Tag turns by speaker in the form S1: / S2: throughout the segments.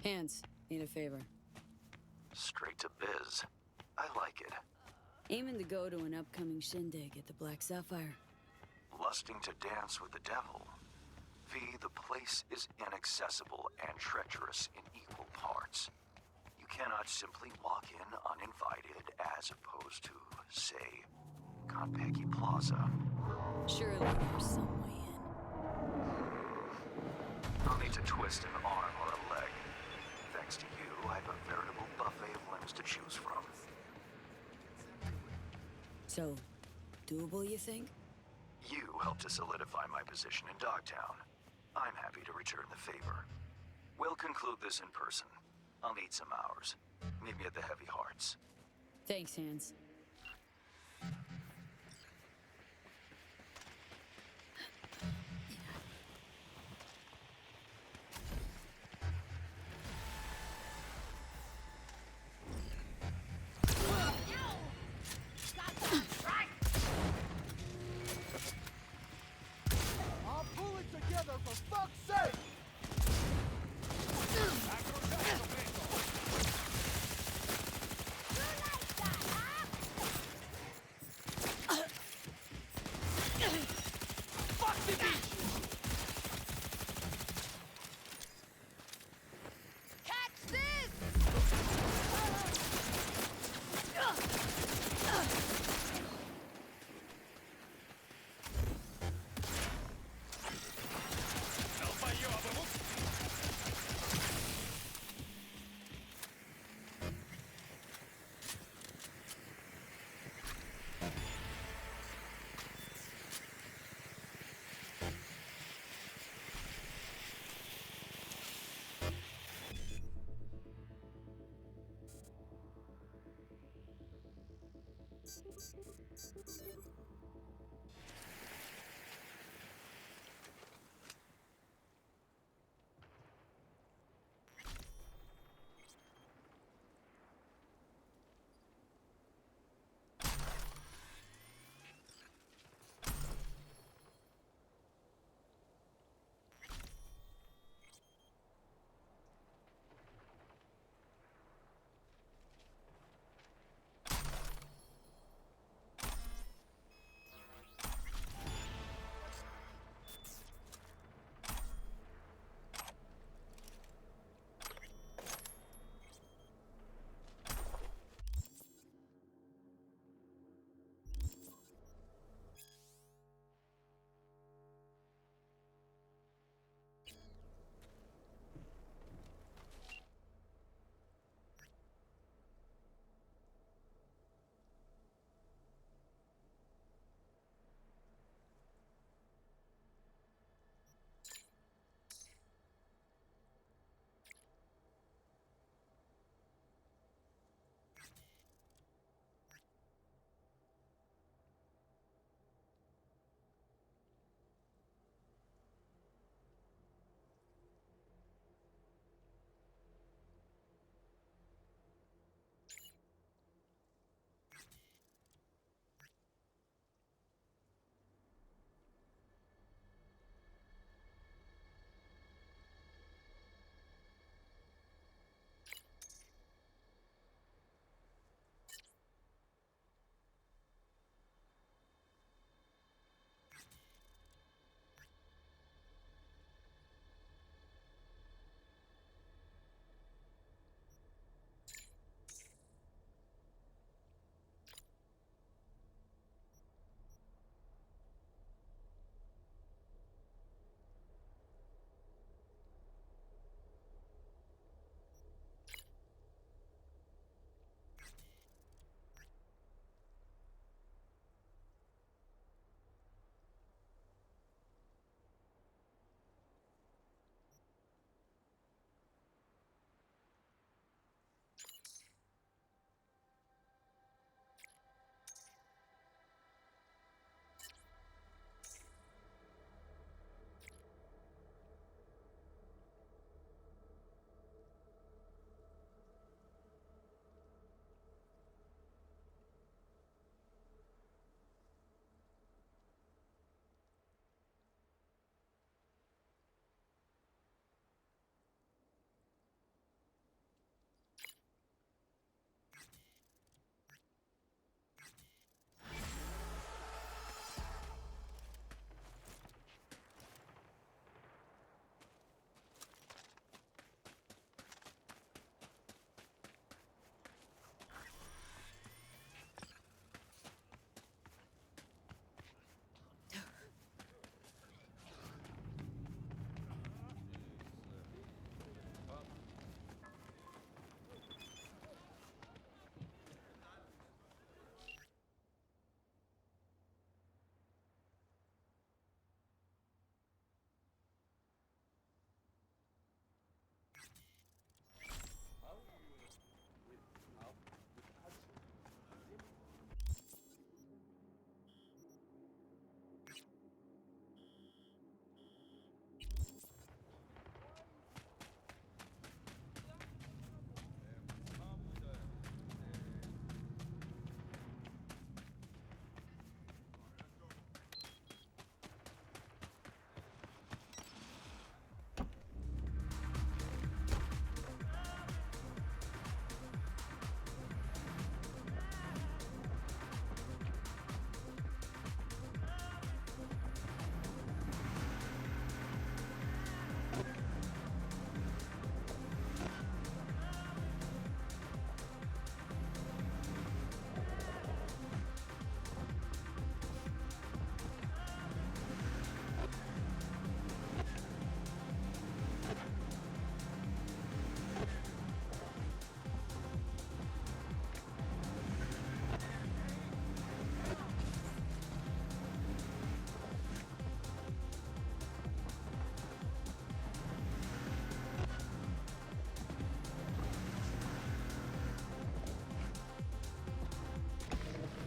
S1: Hands, need a favor.
S2: Straight to biz. I like it.
S1: Aiming to go to an upcoming shindig at the Black Sapphire.
S2: Lusting to dance with the devil. V, the place is inaccessible and treacherous in equal parts. You cannot simply walk in uninvited as opposed to, say, Konpeki Plaza.
S1: Surely there's some way in.
S2: I'll need to twist an arm or a leg. Thanks to you, I have a veritable buffet of limbs to choose from.
S1: So, doable, you think?
S2: You helped to solidify my position in Dogtown. I'm happy to return the favor. We'll conclude this in person. I'll need some hours. Meet me at the Heavy Hearts.
S1: Thanks, Hands.
S3: I'll pull it together for fuck's sake!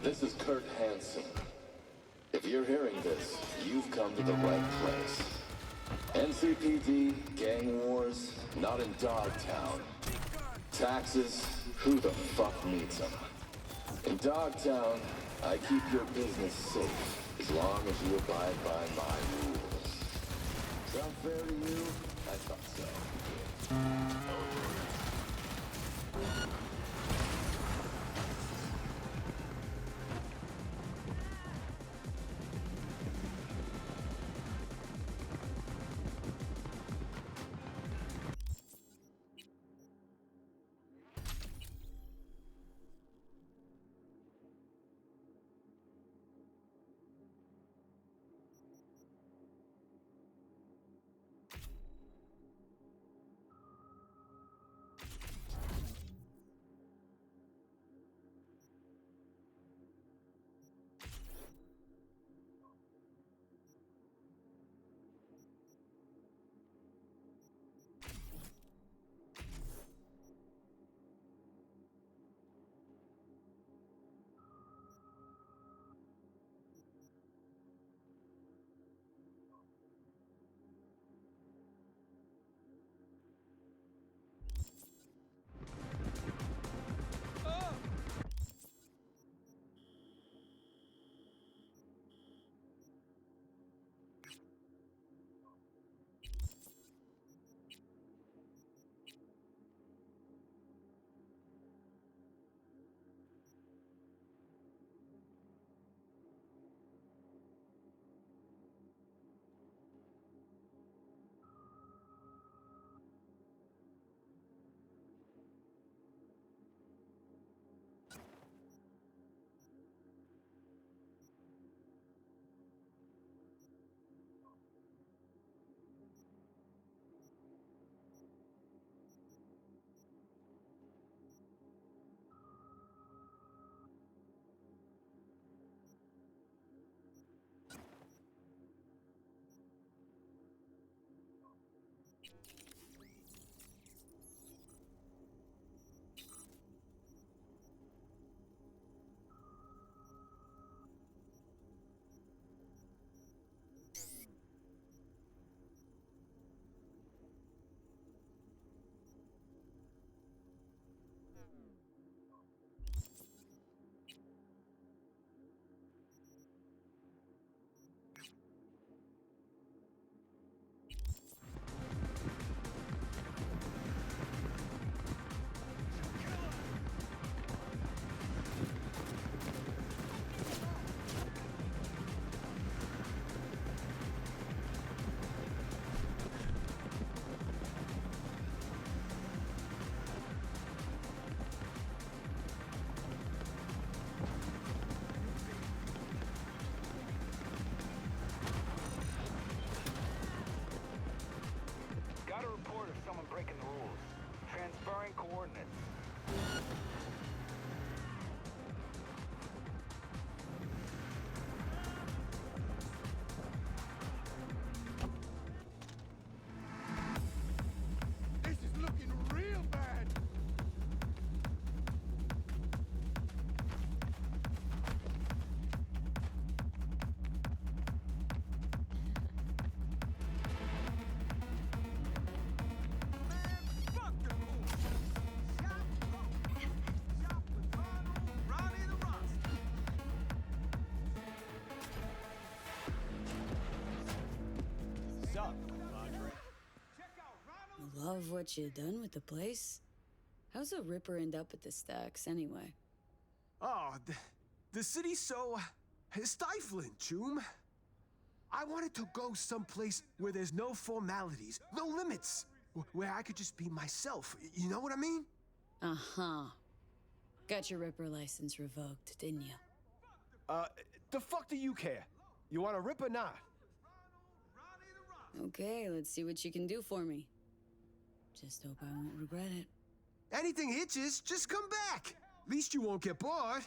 S4: This is Kurt Hansen. If you're hearing this, you've come to the right place. NCPD, gang wars, not in Dogtown. Taxes, who the fuck needs them? In Dogtown, I keep your business safe, as long as you abide by my rules. Sound fair to you? I thought so.
S5: breaking the rules. Transferring coordinates.
S3: This is looking real bad.
S1: Love what you done with the place. How's a Ripper end up at the stacks anyway?
S6: Oh, the city's so stifling, Choom. I wanted to go someplace where there's no formalities, no limits, where I could just be myself. You know what I mean?
S1: Uh-huh. Got your Ripper license revoked, didn't you?
S6: The fuck do you care? You want to rip or not?
S1: Okay, let's see what you can do for me. Just hope I won't regret it.
S6: Anything hitches, just come back. At least you won't get bored.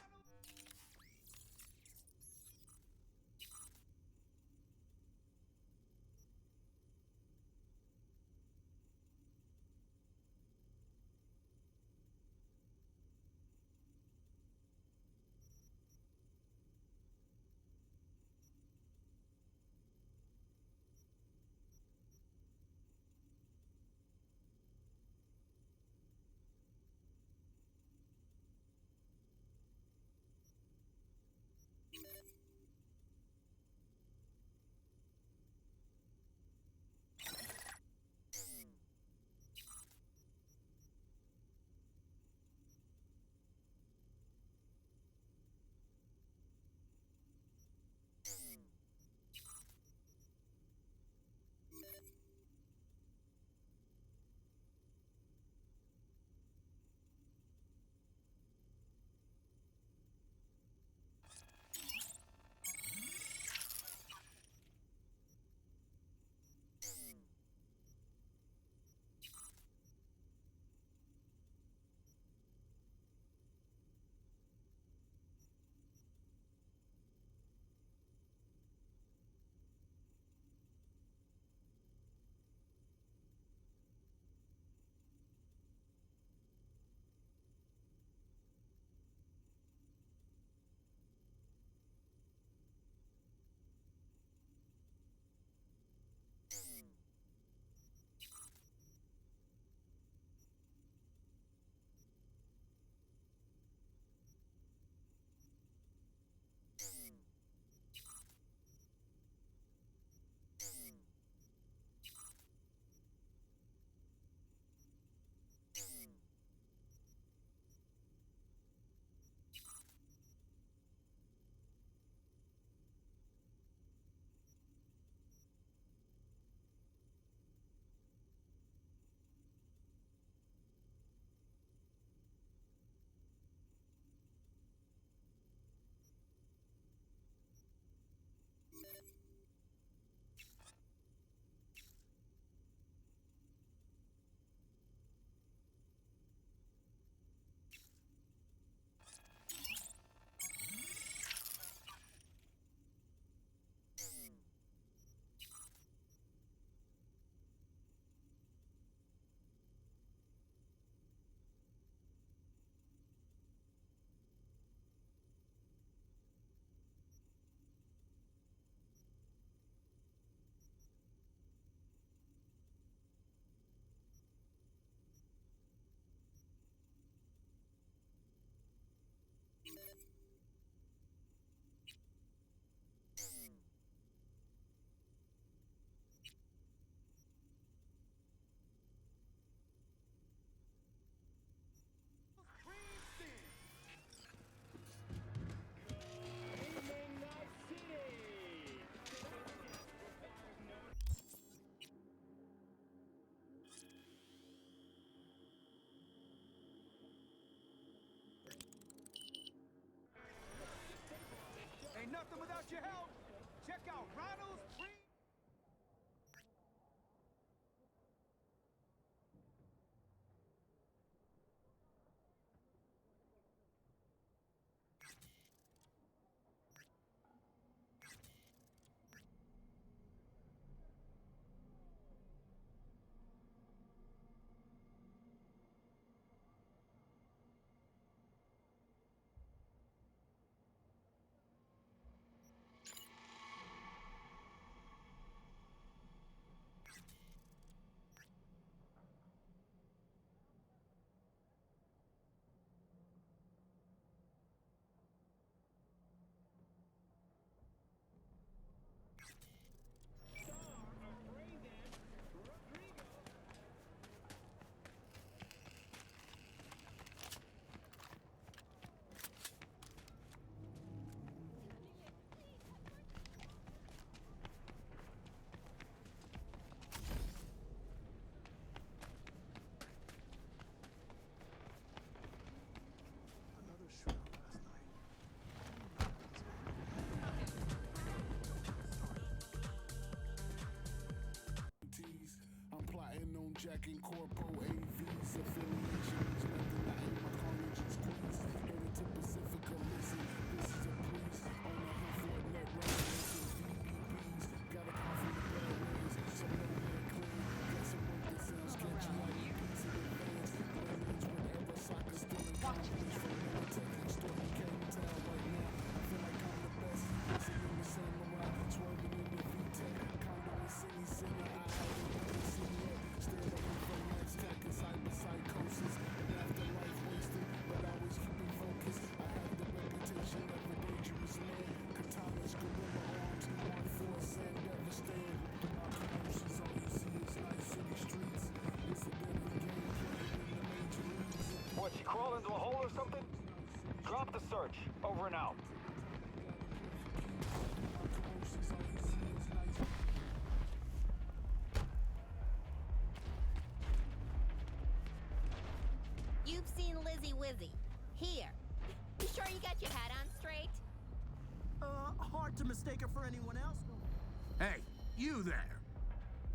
S3: nothing without your help. Check out Ronald's Pre.
S6: Another shootout last night.
S7: I'm plotting on jacking Corpo AVs. Affiliations, nothing I ain't my carnage is squeeze. Headed to Pacifica, listen, this is a breeze. On the hunt for a net range, some VBBs. Got a car full of bad ways, so no man clean. Got some work that sounds sketchy, like a piece of advance. Plans whenever soccer still in college. From Militech, extorting Canton Town right now. I feel like I'm the best. Racing in the samurai, swerving in the VTEC. Condo in City Center, I haven't seen yet. Still looking for lights, tacking cyberpsychosis. An afterlife wasted, but always keeping focus. I have the reputation of a dangerous man. Katanas, gorilla arms, one force and devastating. My promotions, all you see is nice city streets. It's a deadly game played in the major leagues.
S5: What, you crawl into a hole or something? Drop the search. Over and out.
S8: You've seen Lizzie Wizzy. Here. You sure you got your hat on straight?
S9: Hard to mistake her for anyone else.
S10: Hey, you there.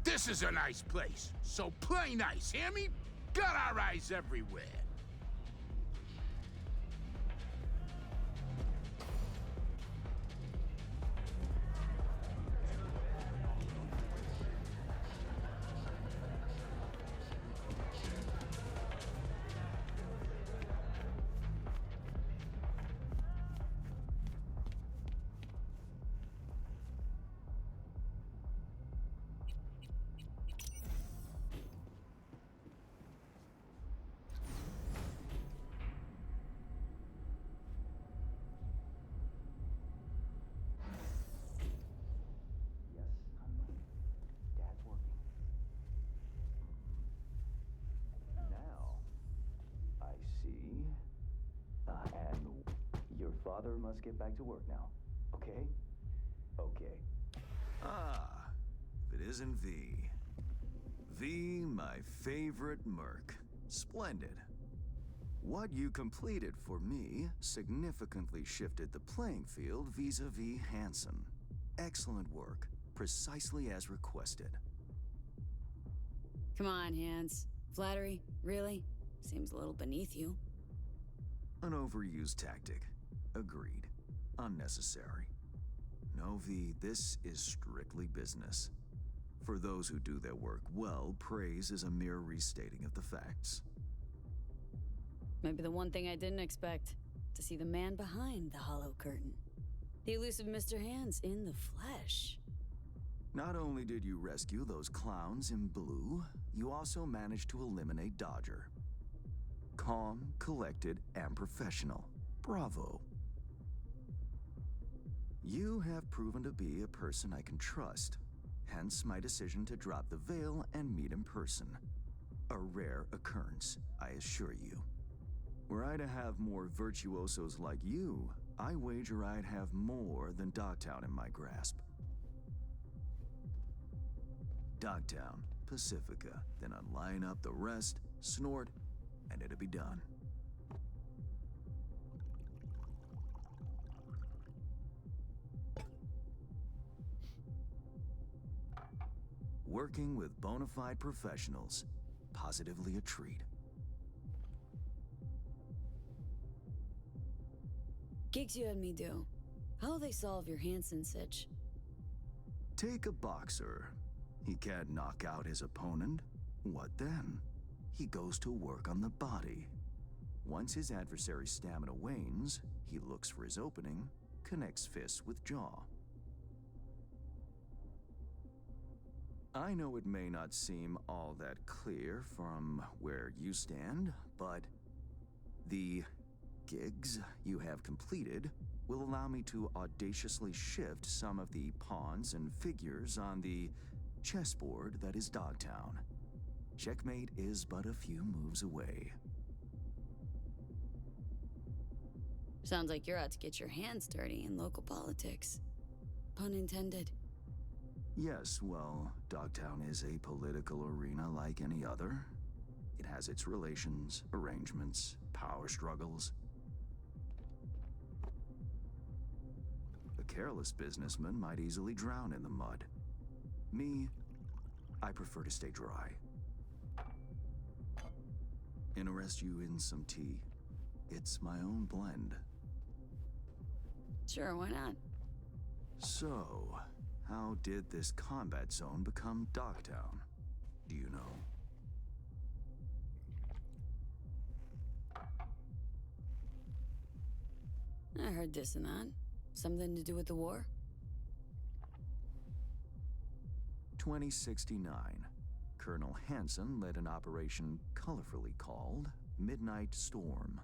S10: This is a nice place, so play nice, hear me? Got our eyes everywhere.
S5: Dad's working. Now, I see. And your father must get back to work now. Okay? Okay.
S2: Ah, if it isn't V. V, my favorite merc. Splendid. What you completed for me significantly shifted the playing field vis-a-vis Hansen. Excellent work, precisely as requested.
S1: Come on, Hans. Flattery? Really? Seems a little beneath you.
S2: An overused tactic. Agreed. Unnecessary. No, V, this is strictly business. For those who do their work well, praise is a mere restating of the facts.
S1: Maybe the one thing I didn't expect, to see the man behind the hollow curtain. The elusive Mr. Hands in the flesh.
S2: Not only did you rescue those clowns in blue, you also managed to eliminate Dodger. Calm, collected, and professional. Bravo. You have proven to be a person I can trust, hence my decision to drop the veil and meet in person. A rare occurrence, I assure you. Were I to have more virtuosos like you, I wager I'd have more than Dogtown in my grasp. Dogtown, Pacifica, then I'd line up the rest, snort, and it'd be done. Working with bona fide professionals. Positively a treat.
S1: Gigs you had me do. How'll they solve your Hansen sitch?
S2: Take a boxer. He can't knock out his opponent. What then? He goes to work on the body. Once his adversary's stamina wanes, he looks for his opening, connects fists with jaw. I know it may not seem all that clear from where you stand, but the gigs you have completed will allow me to audaciously shift some of the pawns and figures on the chessboard that is Dogtown. Checkmate is but a few moves away.
S1: Sounds like you're out to get your hands dirty in local politics. Pun intended.
S2: Yes, well, Dogtown is a political arena like any other. It has its relations, arrangements, power struggles. A careless businessman might easily drown in the mud. Me, I prefer to stay dry. Interest you in some tea? It's my own blend.
S1: Sure, why not?
S2: So, how did this combat zone become Dogtown? Do you know?
S1: I heard this and that. Something to do with the war?
S2: 2069. Colonel Hansen led an operation colorfully called Midnight Storm.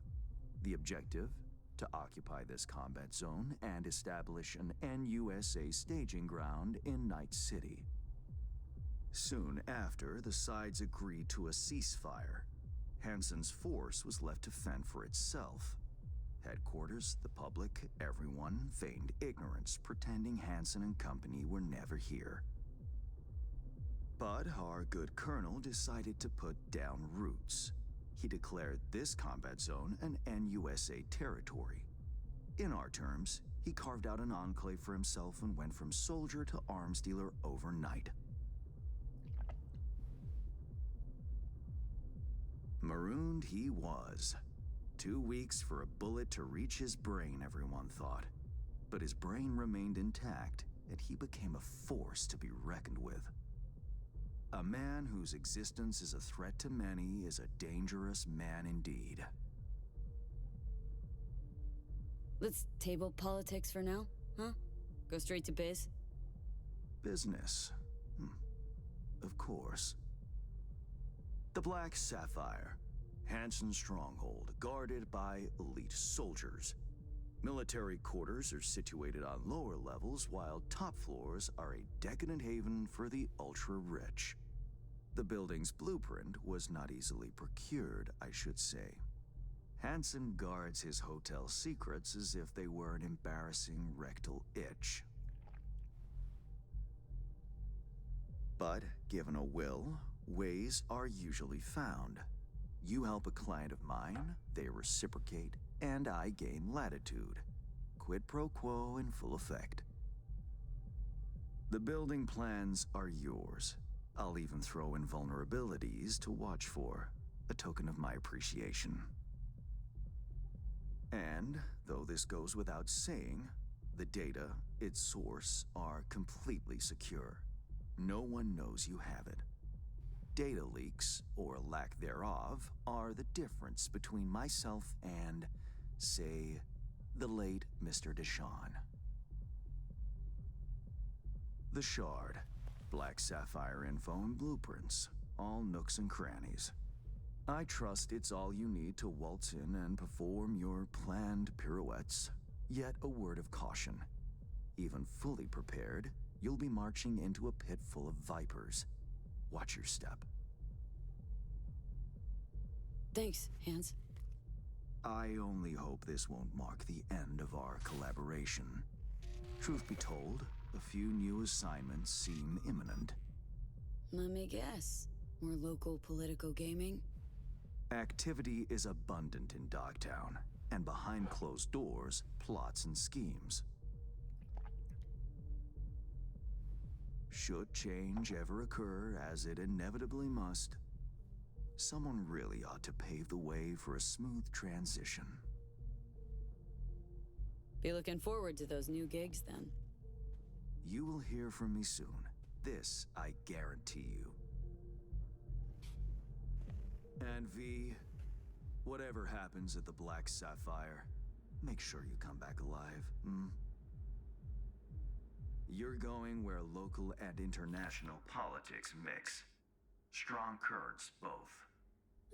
S2: The objective? To occupy this combat zone and establish an NUSA staging ground in Night City. Soon after, the sides agreed to a ceasefire. Hansen's force was left to fend for itself. Headquarters, the public, everyone feigned ignorance, pretending Hansen and company were never here. But our good colonel decided to put down roots. He declared this combat zone an NUSA territory. In our terms, he carved out an enclave for himself and went from soldier to arms dealer overnight. Marooned he was. 2 weeks for a bullet to reach his brain, everyone thought. But his brain remained intact, and he became a force to be reckoned with. A man whose existence is a threat to many is a dangerous man indeed.
S1: Let's table politics for now, huh? Go straight to biz?
S2: Business. Of course. The Black Sapphire. Hansen's stronghold, guarded by elite soldiers. Military quarters are situated on lower levels, while top floors are a decadent haven for the ultra-rich. The building's blueprint was not easily procured, I should say. Hansen guards his hotel secrets as if they were an embarrassing rectal itch. But given a will, ways are usually found. You help a client of mine, they reciprocate, and I gain latitude. Quid pro quo in full effect. The building plans are yours. I'll even throw in vulnerabilities to watch for, a token of my appreciation. And, though this goes without saying, the data, its source, are completely secure. No one knows you have it. Data leaks, or lack thereof, are the difference between myself and, say, the late Mr. Deshawn. The Shard. Black Sapphire info and blueprints. All nooks and crannies. I trust it's all you need to waltz in and perform your planned pirouettes. Yet a word of caution. Even fully prepared, you'll be marching into a pit full of vipers. Watch your step.
S1: Thanks, Hans.
S2: I only hope this won't mark the end of our collaboration. Truth be told, a few new assignments seem imminent.
S1: Let me guess. More local political gaming?
S2: Activity is abundant in Dogtown, and behind closed doors, plots and schemes.
S11: Should change ever occur, as it inevitably must, someone really ought to pave the way for a smooth transition.
S1: Be looking forward to those new gigs then.
S11: You will hear from me soon. This I guarantee you. And V, whatever happens at the Black Sapphire, make sure you come back alive, hmm? You're going where local and international politics mix. Strong currents, both.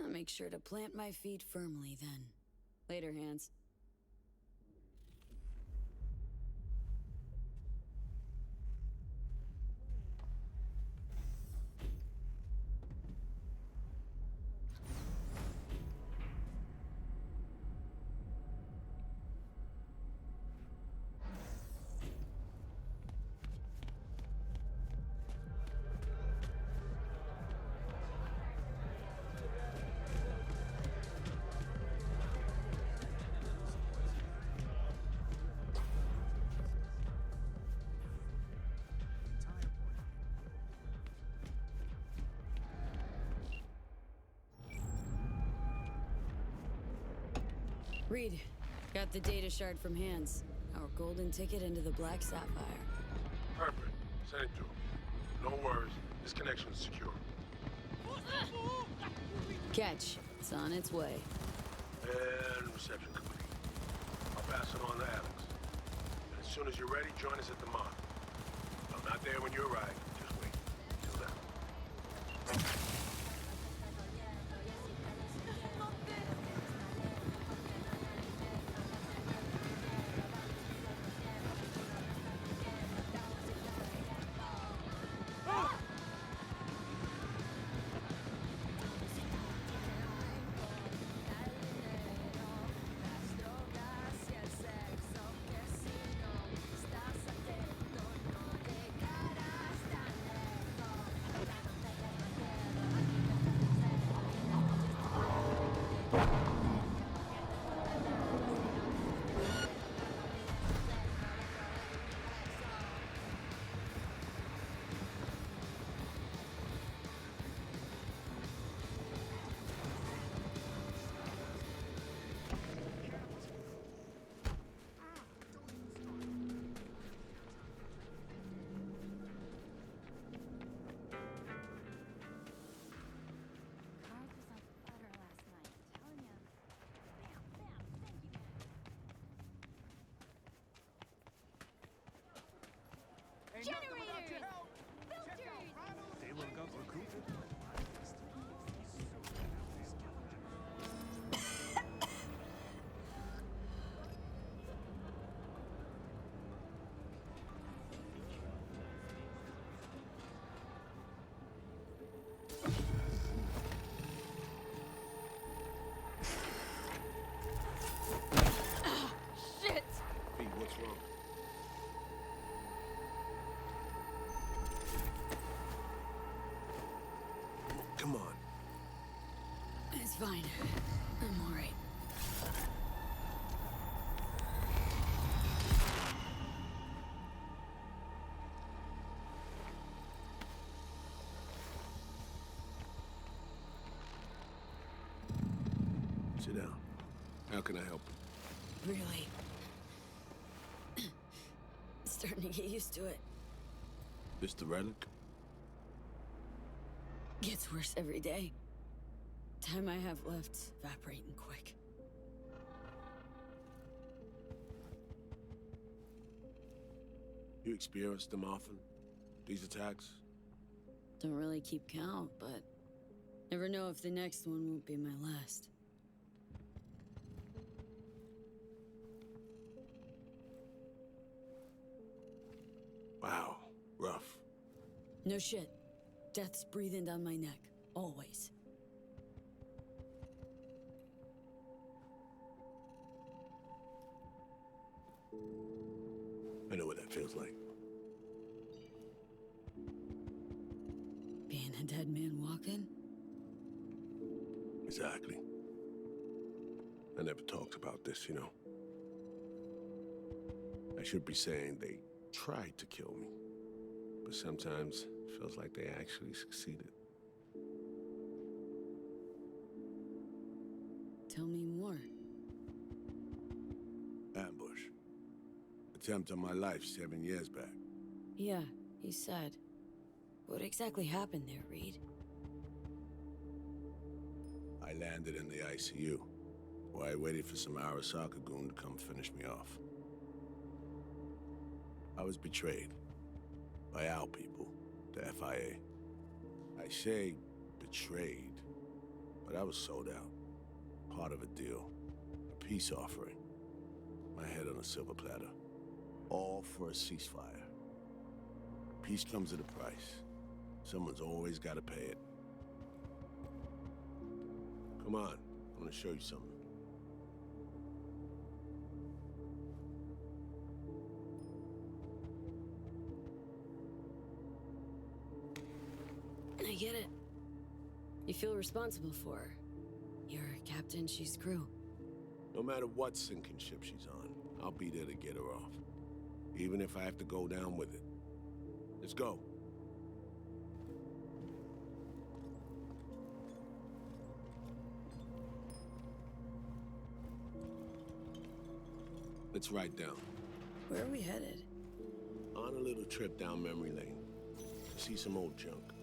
S1: I'll make sure to plant my feet firmly then. Later, Hands. Reed, got the data shard from Hands. Our golden ticket into the Black Sapphire.
S12: Perfect. Send it to him. No worries. This connection is secure.
S1: Catch. It's on its way.
S12: And reception complete. I'll pass it on to Alex. And as soon as you're ready, join us at the mine. I'm not there when you arrive. Just wait. Till then.
S3: Generators!
S6: They look up recruited.
S1: Shit!
S12: Hey, what's wrong? Come on.
S1: It's fine. I'm all right.
S12: Sit down. How can I help you?
S1: Really. Starting to get used to it.
S12: This the relic?
S1: Gets worse every day. Time I have left's evaporating quick.
S12: You experience them often? These attacks?
S1: Don't really keep count, but never know if the next one won't be my last.
S12: Wow, rough.
S1: No shit. Death's breathing down my neck. Always.
S12: I know what that feels like.
S1: Being a dead man walking?
S12: Exactly. I never talked about this, you know. I should be saying they tried to kill me. but sometimes it feels like they actually succeeded.
S1: Tell me more.
S12: Ambush. Attempt on my life 7 years back.
S1: Yeah, he said. What exactly happened there, Reed?
S12: I landed in the ICU, while I waited for some Arasaka goon to come finish me off. I was betrayed by our people, the FIA. I say betrayed, but I was sold out. Part of a deal, a peace offering. My head on a silver platter. All for a ceasefire. Peace comes at a price. Someone's always got to pay it. Come on, I want to show you something.
S1: I get it. You feel responsible for her. You're captain, she's crew.
S12: No matter what sinking ship she's on, I'll be there to get her off. Even if I have to go down with it. Let's go. Let's ride down.
S1: Where are we headed?
S12: On a little trip down memory lane. To see some old junk.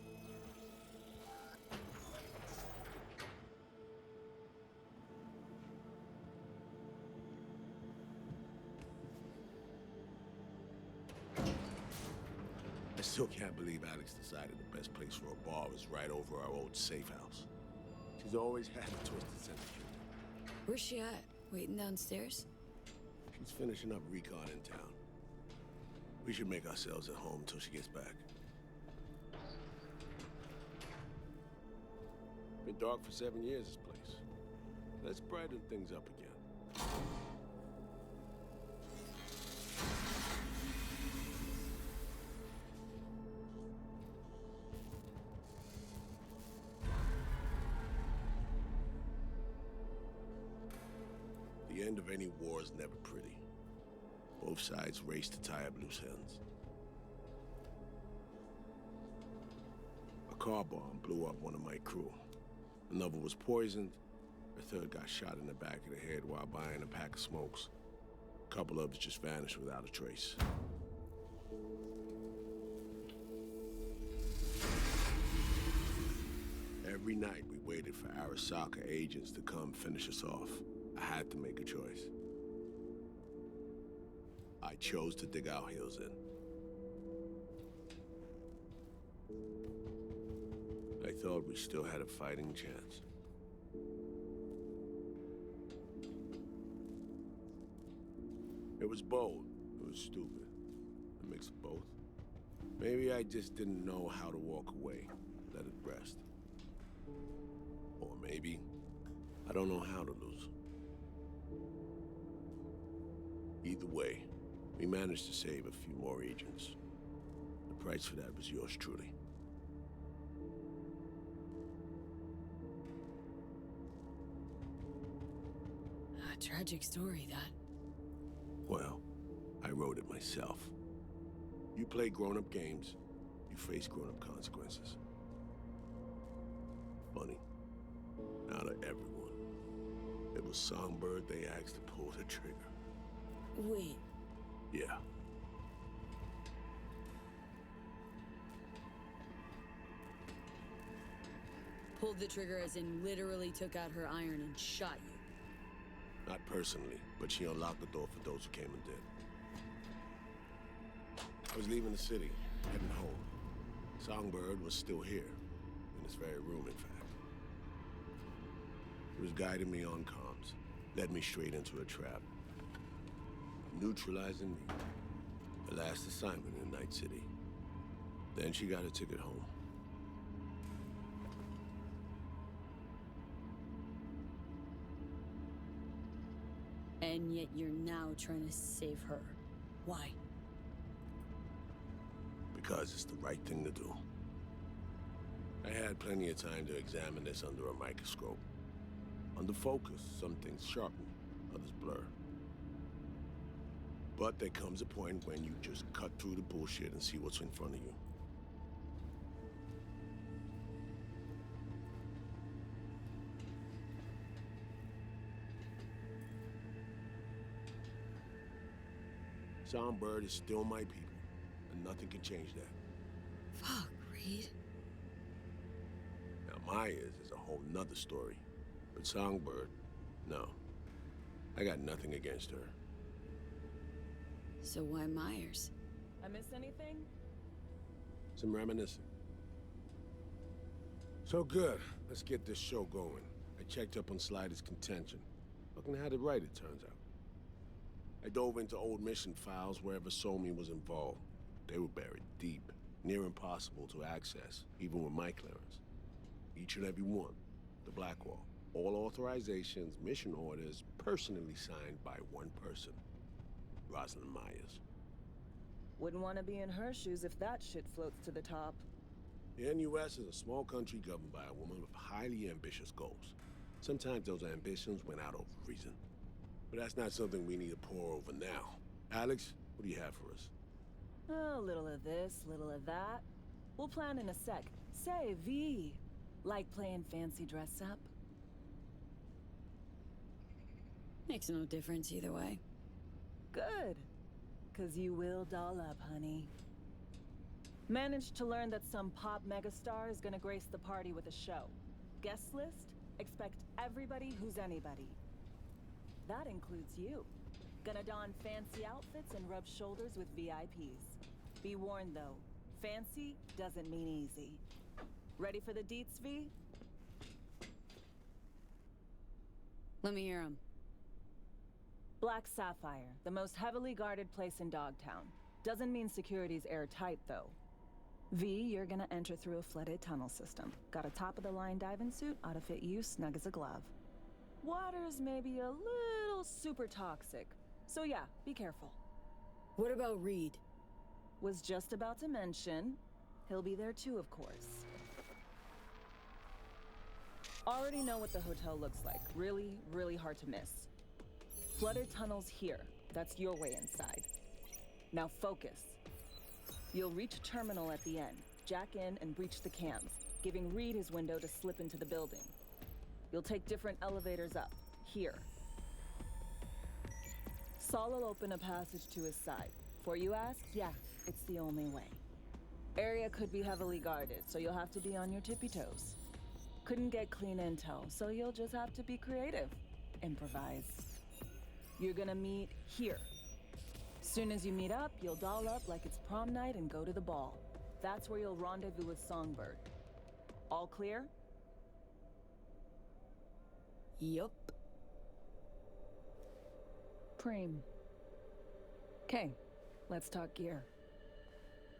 S12: I still can't believe Alex decided the best place for a bar was right over our old safe house. She's always had a twisted sense of humor.
S1: Where's she at? Waiting downstairs?
S12: She's finishing up recon in town. We should make ourselves at home till she gets back. Been dark for 7 years, this place. Let's brighten things up again. The end of any war is never pretty. Both sides race to tie up loose ends. A car bomb blew up one of my crew. Another was poisoned. A third got shot in the back of the head while buying a pack of smokes. A couple others just vanished without a trace. Every night we waited for Arasaka agents to come finish us off. I had to make a choice. I chose to dig our heels in. I thought we still had a fighting chance. It was bold. It was stupid. A mix of both. Maybe I just didn't know how to walk away, let it rest. Or maybe I don't know how to lose. Either way, we managed to save a few more agents. The price for that was yours truly.
S1: A tragic story, that.
S12: Well, I wrote it myself. You play grown-up games, you face grown-up consequences. Funny. Out of everyone, it was Songbird they asked to pull the trigger.
S1: Wait.
S12: Yeah.
S1: Pulled the trigger as in literally took out her iron and shot you.
S12: Not personally, but she unlocked the door for those who came and did. I was leaving the city, heading home. Songbird was still here, in this very room, in fact. He was guiding me on comms, led me straight into a trap. Neutralizing me. The last assignment in Night City. Then she got a ticket home.
S1: And yet you're now trying to save her. Why?
S12: Because it's the right thing to do. I had plenty of time to examine this under a microscope. Under focus, some things sharpen, others blur. But there comes a point when you just cut through the bullshit and see what's in front of you. Songbird is still my people, and nothing can change that.
S1: Fuck, Reed.
S12: Now, Myers is a whole nother story. But Songbird, no. I got nothing against her.
S1: So why Myers?
S13: I miss anything?
S12: Some reminiscing. So good. Let's get this show going. I checked up on Slider's contention. Fucking had it right, it turns out. I dove into old mission files wherever Somi was involved. They were buried deep, near impossible to access, even with my clearance. Each and every one. The Blackwall. All authorizations, mission orders, personally signed by one person. Rosalind Myers.
S13: Wouldn't want to be in her shoes if that shit floats to the top.
S12: The NUS is a small country governed by a woman with highly ambitious goals. Sometimes those ambitions went out of reason. But that's not something we need to pour over now. Alex, what do you have for us?
S13: A little of this, little of that. We'll plan in a sec. Say, V, like playing fancy dress up?
S1: Makes no difference either way.
S13: Good. 'Cause you will doll up, honey. Managed to learn that some pop megastar is gonna grace the party with a show. Guest list? Expect everybody who's anybody. That includes you. Gonna don fancy outfits and rub shoulders with VIPs. Be warned though, fancy doesn't mean easy. Ready for the deets, V?
S1: Let me hear him.
S13: Black Sapphire, the most heavily guarded place in Dogtown. Doesn't mean security's airtight, though. V, you're gonna enter through a flooded tunnel system. Got a top-of-the-line diving suit, ought to fit you snug as a glove. Water's maybe a little super toxic. So yeah, be careful.
S1: What about Reed?
S13: Was just about to mention. He'll be there too, of course. Already know what the hotel looks like. Really, really hard to miss. Flooded tunnels here. That's your way inside. Now focus. You'll reach a terminal at the end, jack in and breach the cams, giving Reed his window to slip into the building. You'll take different elevators up, here. Saul will open a passage to his side. Before you ask, yeah, it's the only way. Area could be heavily guarded, so you'll have to be on your tippy toes. Couldn't get clean intel, so you'll just have to be creative. Improvise. You're gonna meet here. Soon as you meet up, you'll doll up like it's prom night and go to the ball. That's where you'll rendezvous with Songbird. All clear?
S1: Yup.
S13: Preem. Okay, let's talk gear.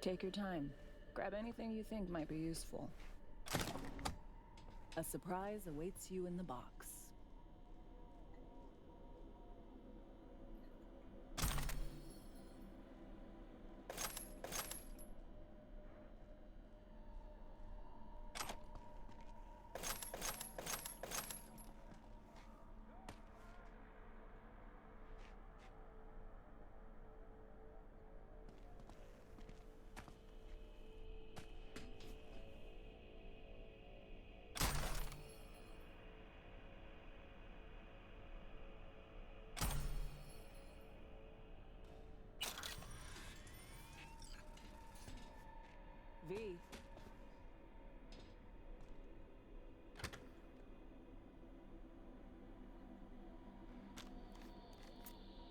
S13: Take your time. Grab anything you think might be useful. A surprise awaits you in the box. V.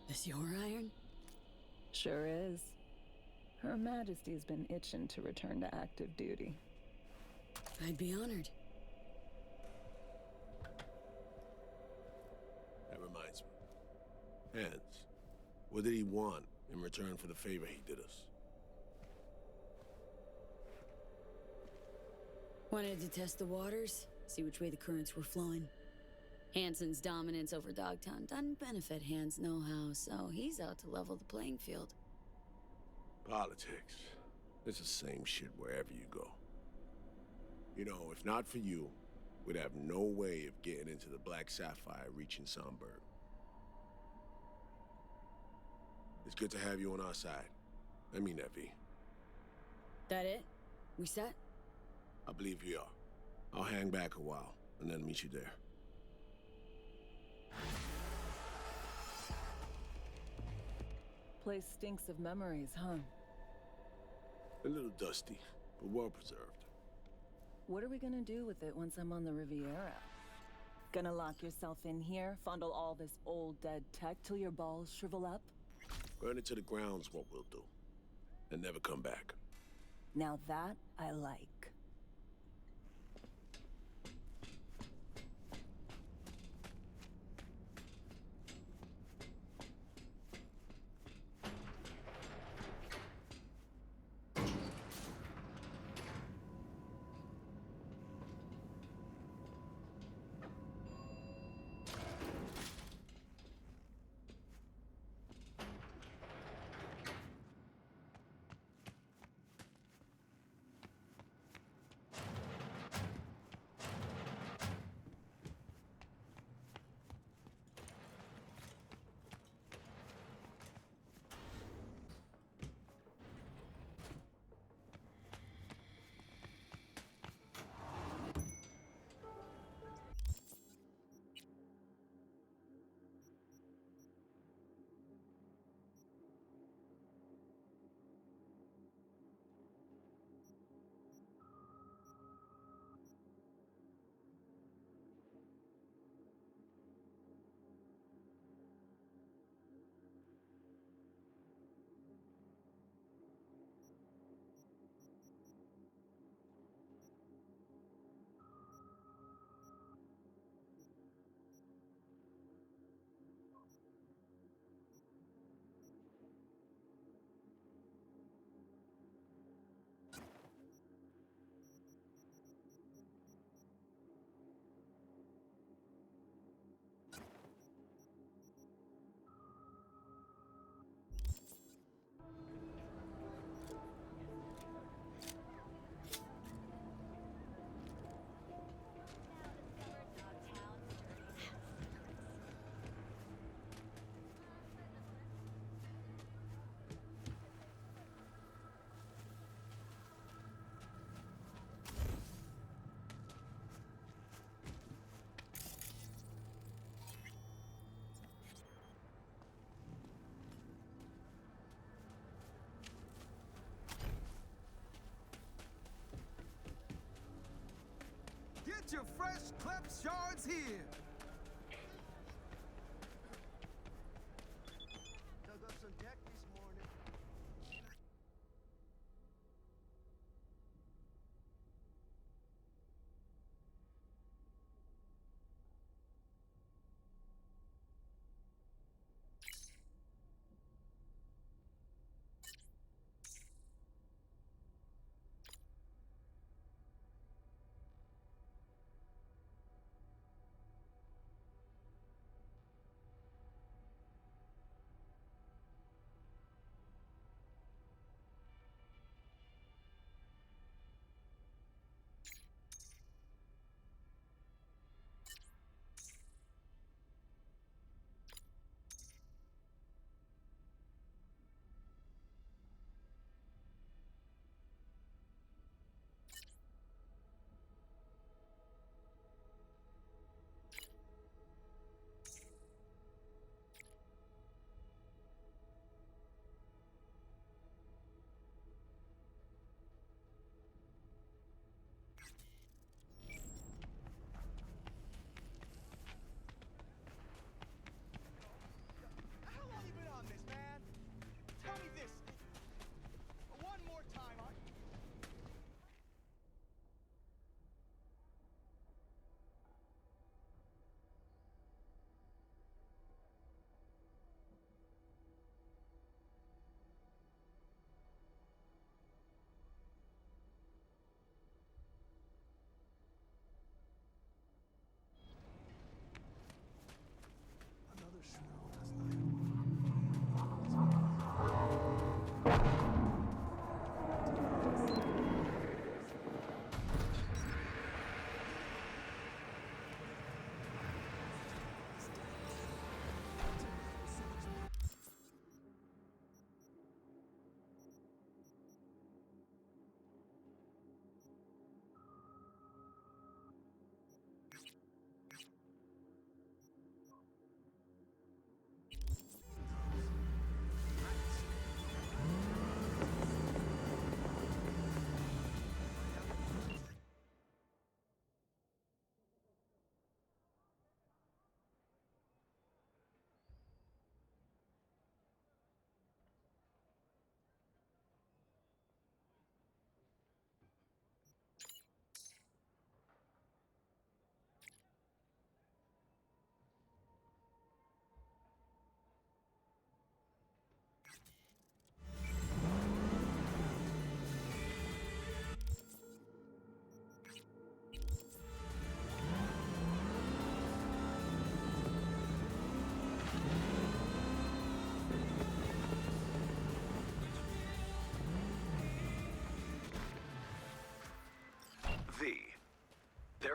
S1: This your iron?
S13: Sure is. Her Majesty's been itching to return to active duty.
S1: I'd be honored.
S12: That reminds me. Hans, what did he want in return for the favor he did us?
S1: Wanted to test the waters, see which way the currents were flowing. Hansen's dominance over Dogtown doesn't benefit Hans' know-how, so he's out to level the playing field.
S12: Politics. It's the same shit wherever you go. You know, if not for you, we'd have no way of getting into the Black Sapphire reaching Songbird. It's good to have you on our side. I mean that, V.
S1: That it? We set?
S12: I believe we are. I'll hang back a while, and then meet you there.
S13: Place stinks of memories, huh?
S12: A little dusty, but well preserved.
S13: What are we gonna do with it once I'm on the Riviera? Gonna lock yourself in here, fondle all this old dead tech till your balls shrivel up?
S12: Burn it to the ground's what we'll do. And never come back.
S13: Now that I like.
S6: Get your fresh clip shards here! Dug up some deck this morning.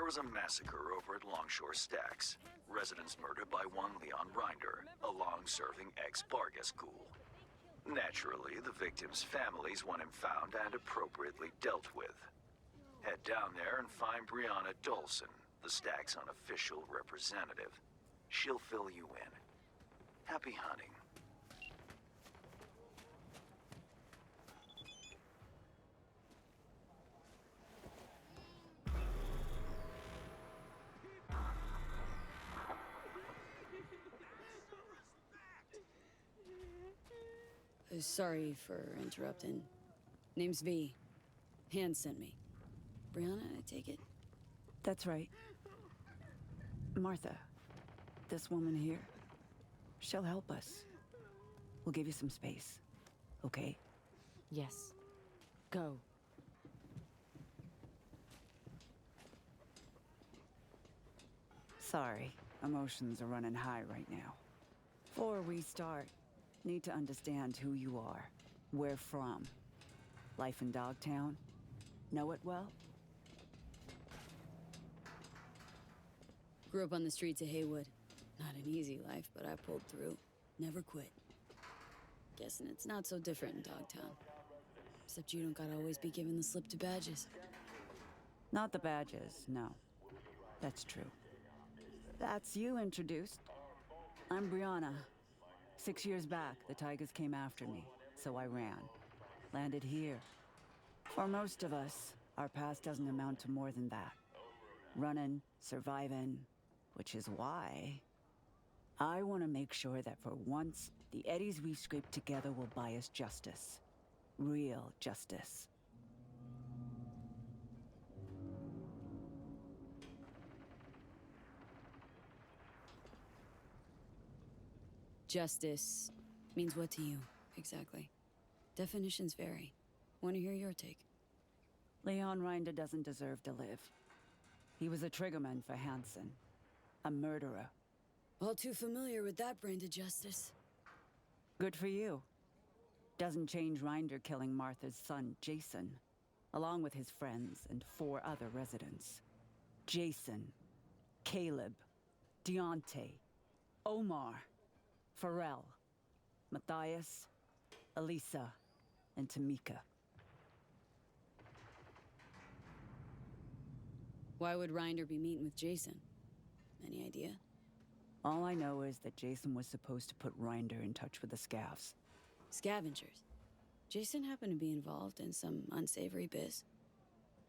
S2: was a massacre over at Longshore Stacks. Residents murdered by one Leon Rinder, a long-serving ex-Bargas ghoul. Naturally, the victims' families want him found and appropriately dealt with. Head down there and find Brianna Dolson, the Stacks' unofficial representative. She'll fill you in. Happy hunting.
S1: Sorry for interrupting. Name's V. Hans sent me. Brianna, I take it?
S14: That's right. Martha, this woman here, she'll help us. We'll give you some space, okay?
S15: Yes. Go.
S14: Sorry, emotions are running high right now. Before we start, need to understand who you are, where from. Life in Dogtown? Know it well?
S1: Grew up on the streets of Haywood. Not an easy life, but I pulled through. Never quit. Guessing it's not so different in Dogtown. Except you don't gotta always be given the slip to badges.
S14: Not the badges, no. That's true. That's you introduced. I'm Brianna. 6 years back, the Tigers came after me, so I ran. Landed here. For most of us, our past doesn't amount to more than that. Running, surviving, which is why I want to make sure that for once, the eddies we've scraped together will buy us justice. Real justice.
S1: Justice means what to you, exactly? Definitions vary. Want to hear your take?
S14: Leon Rinder doesn't deserve to live. He was a triggerman for Hansen. A murderer.
S1: All too familiar with that brand of justice.
S14: Good for you. Doesn't change Rinder killing Martha's son, Jason, along with his friends and 4 other residents. Jason, Caleb, Deontay, Omar, Pharrell, Matthias, Elisa, and Tamika.
S1: Why would Rinder be meeting with Jason? Any idea?
S14: All I know is that Jason was supposed to put Rinder in touch with the scavs.
S1: Scavengers? Jason happened to be involved in some unsavory biz.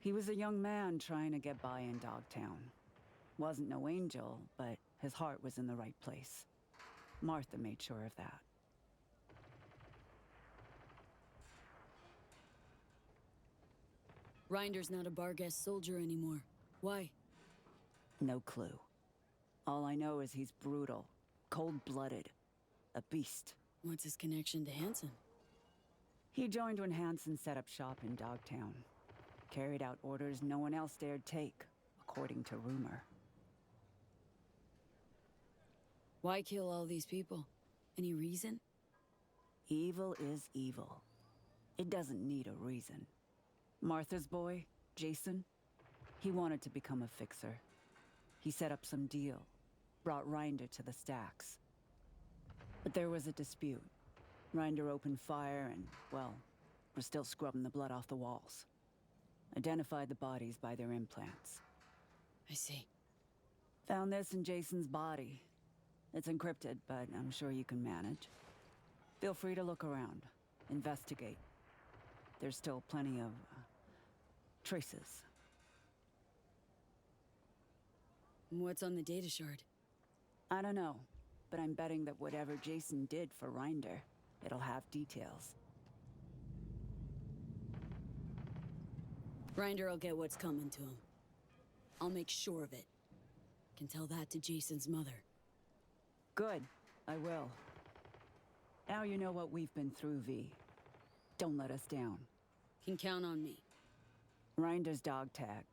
S14: He was a young man trying to get by in Dogtown. Wasn't no angel, but his heart was in the right place. Martha made sure of that.
S1: Rinder's not a Bargas soldier anymore. Why?
S14: No clue. All I know is he's brutal, cold-blooded, a beast.
S1: What's his connection to Hansen?
S14: He joined when Hansen set up shop in Dogtown. Carried out orders no one else dared take, according to rumor.
S1: Why kill all these people? Any reason?
S14: Evil is evil. It doesn't need a reason. Martha's boy, Jason, he wanted to become a fixer. He set up some deal, brought Rinder to the stacks. But there was a dispute. Rinder opened fire and, well, we're still scrubbing the blood off the walls. Identified the bodies by their implants.
S1: I see.
S14: Found this in Jason's body. It's encrypted, but I'm sure you can manage. Feel free to look around. Investigate. There's still plenty of traces.
S1: What's on the data shard?
S14: I don't know, but I'm betting that whatever Jason did for Rinder, it'll have details.
S1: Rinder will get what's coming to him. I'll make sure of it. Can tell that to Jason's mother.
S14: Good, I will. Now you know what we've been through, V. Don't let us down.
S1: Can count on me.
S14: Rinder's dog tag.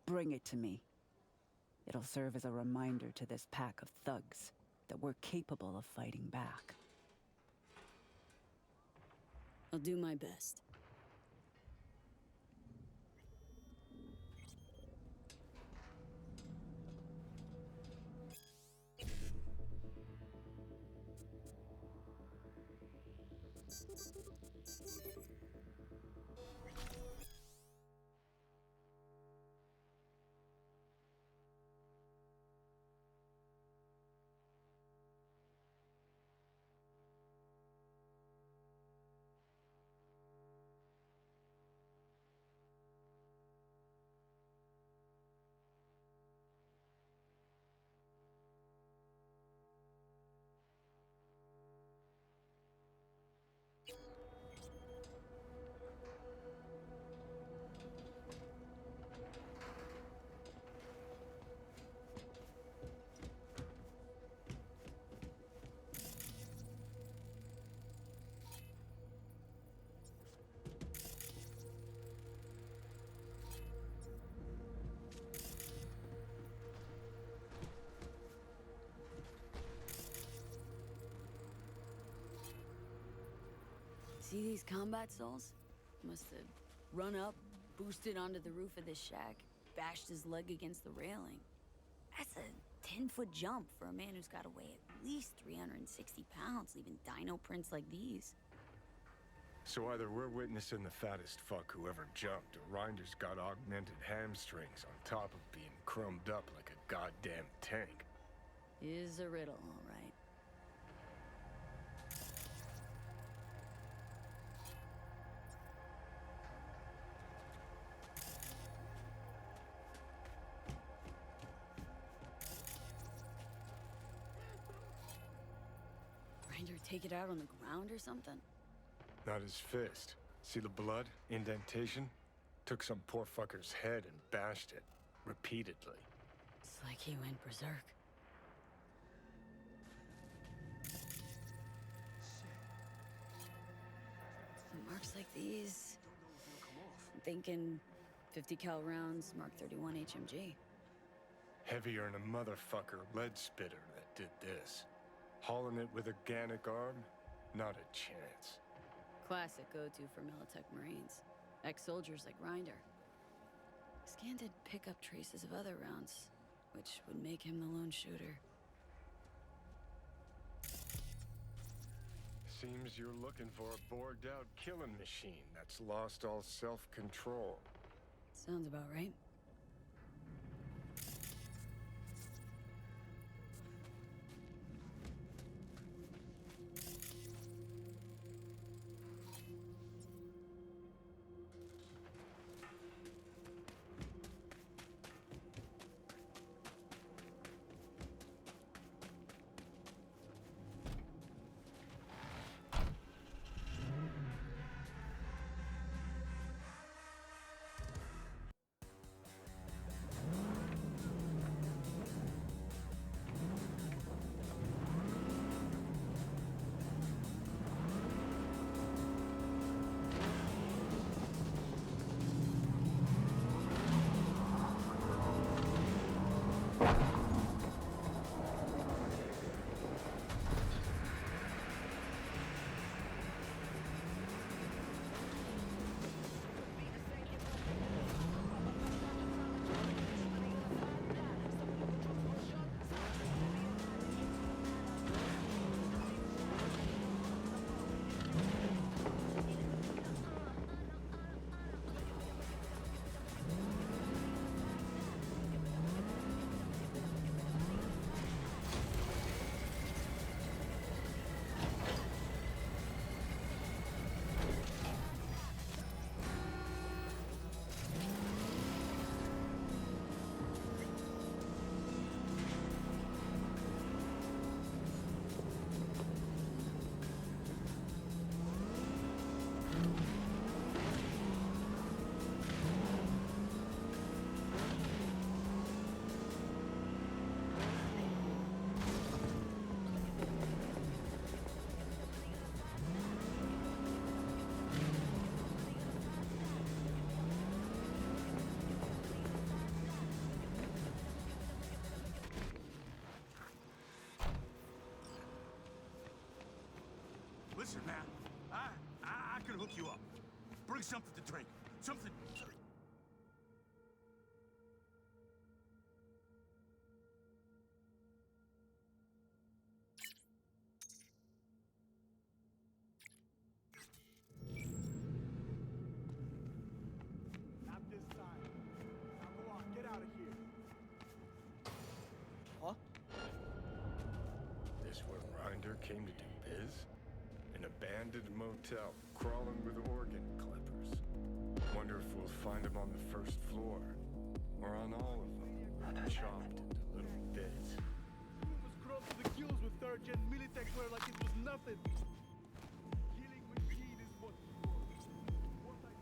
S14: Bring it to me. It'll serve as a reminder to this pack of thugs that we're capable of fighting back.
S1: I'll do my best. See these combat souls? Must have run up, boosted onto the roof of this shack, bashed his leg against the railing. That's a 10-foot jump for a man who's got to weigh at least 360 pounds, leaving dino prints like these.
S16: So either we're witnessing the fattest fuck who ever jumped, or Rinder's got augmented hamstrings on top of being chromed up like a goddamn tank.
S1: Is a riddle, all right. Grinder take it out on the ground or something?
S16: Not his fist. See the blood? Indentation? Took some poor fucker's head and bashed it. Repeatedly.
S1: It's like he went berserk. Marks like these. I'm thinking 50 cal rounds, Mark 31 HMG.
S16: Heavier than a motherfucker lead spitter that did this. Hauling it with a Ganic arm? Not a chance.
S1: Classic go-to for Militech Marines. Ex-soldiers like Rinder. Scan did pick up traces of other rounds, which would make him the lone shooter.
S16: Seems you're looking for a bored-out killing machine that's lost all self-control.
S1: Sounds about right.
S10: Listen, man, I can hook you up. Bring something to drink. Something.
S5: Not this side. Now go on, get out of here.
S9: Huh?
S16: This where Rinder came to do biz? An abandoned motel, crawling with organ clippers. Wonder if we'll find him on the first floor. Or on all of them, chopped into little bits.
S5: You was crawled to the gills with third-gen Militech wear like it was nothing. Killing machine is what you want. What I...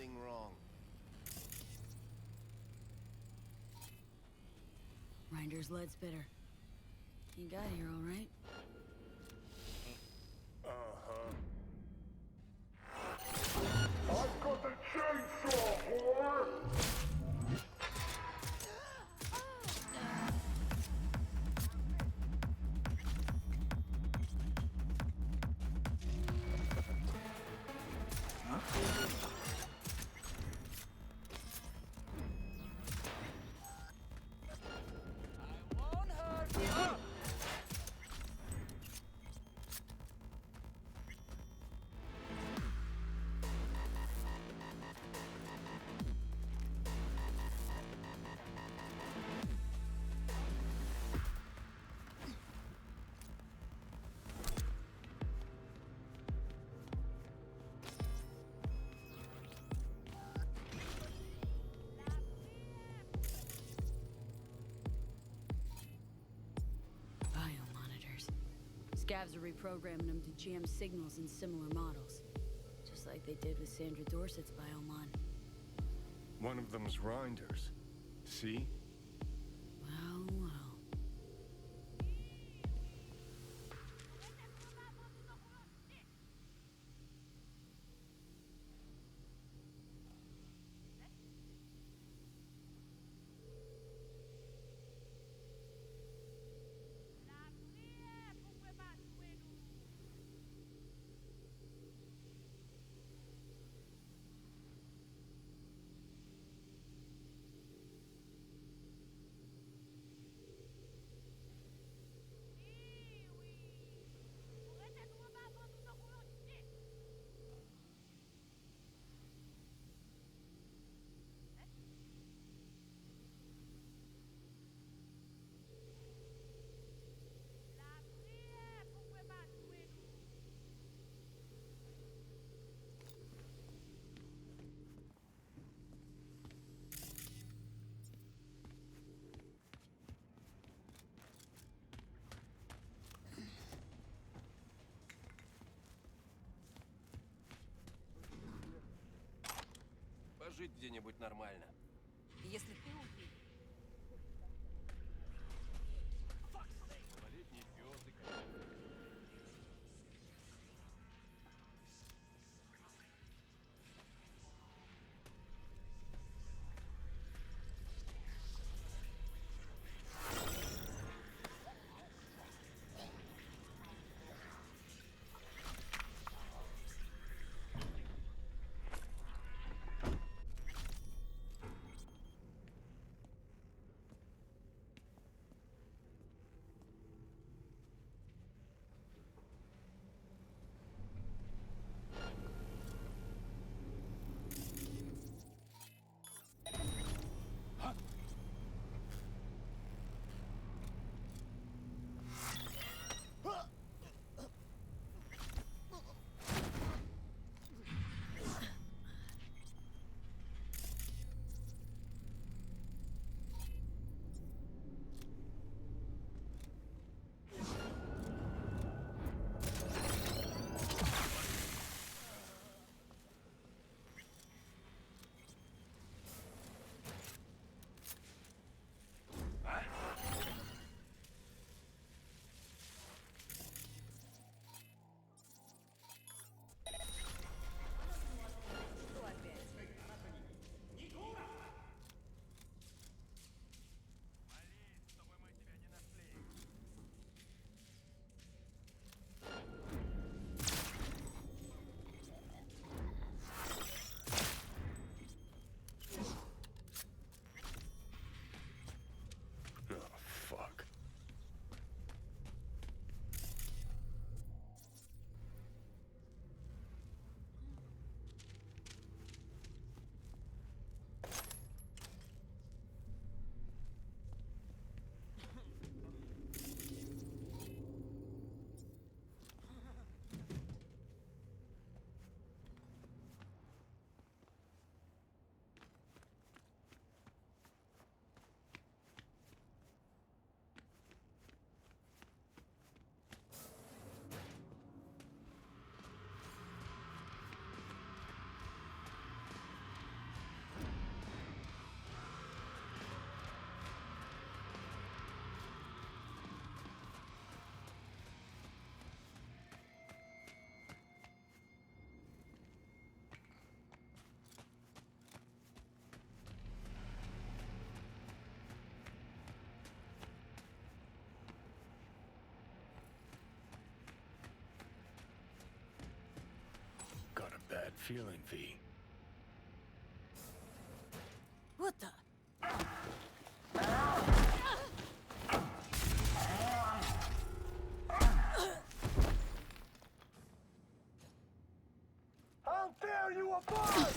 S17: anything wrong.
S1: Rinder's lead's bitter. You got here all right?
S10: I've got the chainsaw, boy!
S1: Scavs are reprogramming them to jam signals in similar models. Just like they did with Sandra Dorsett's biomon.
S16: One of them's Rinder's. See?
S1: Well, well.
S17: Пожить где-нибудь нормально.
S1: Если ты убил...
S17: Малолетний пёс и котенок.
S16: feeling, V?
S1: What the?
S5: How dare you abide!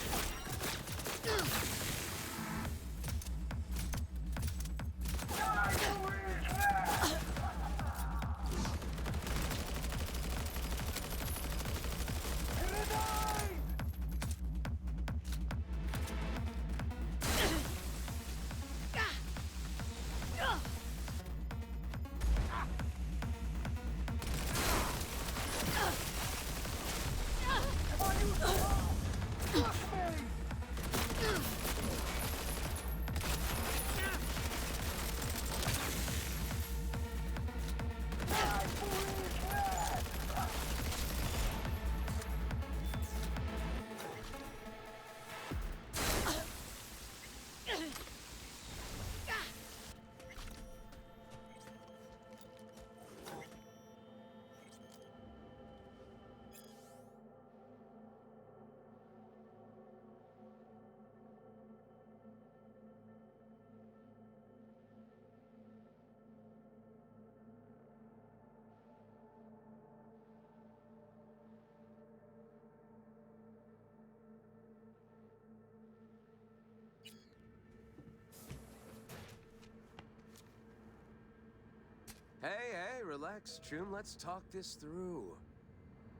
S6: Hey, relax, Chum. Let's talk this through.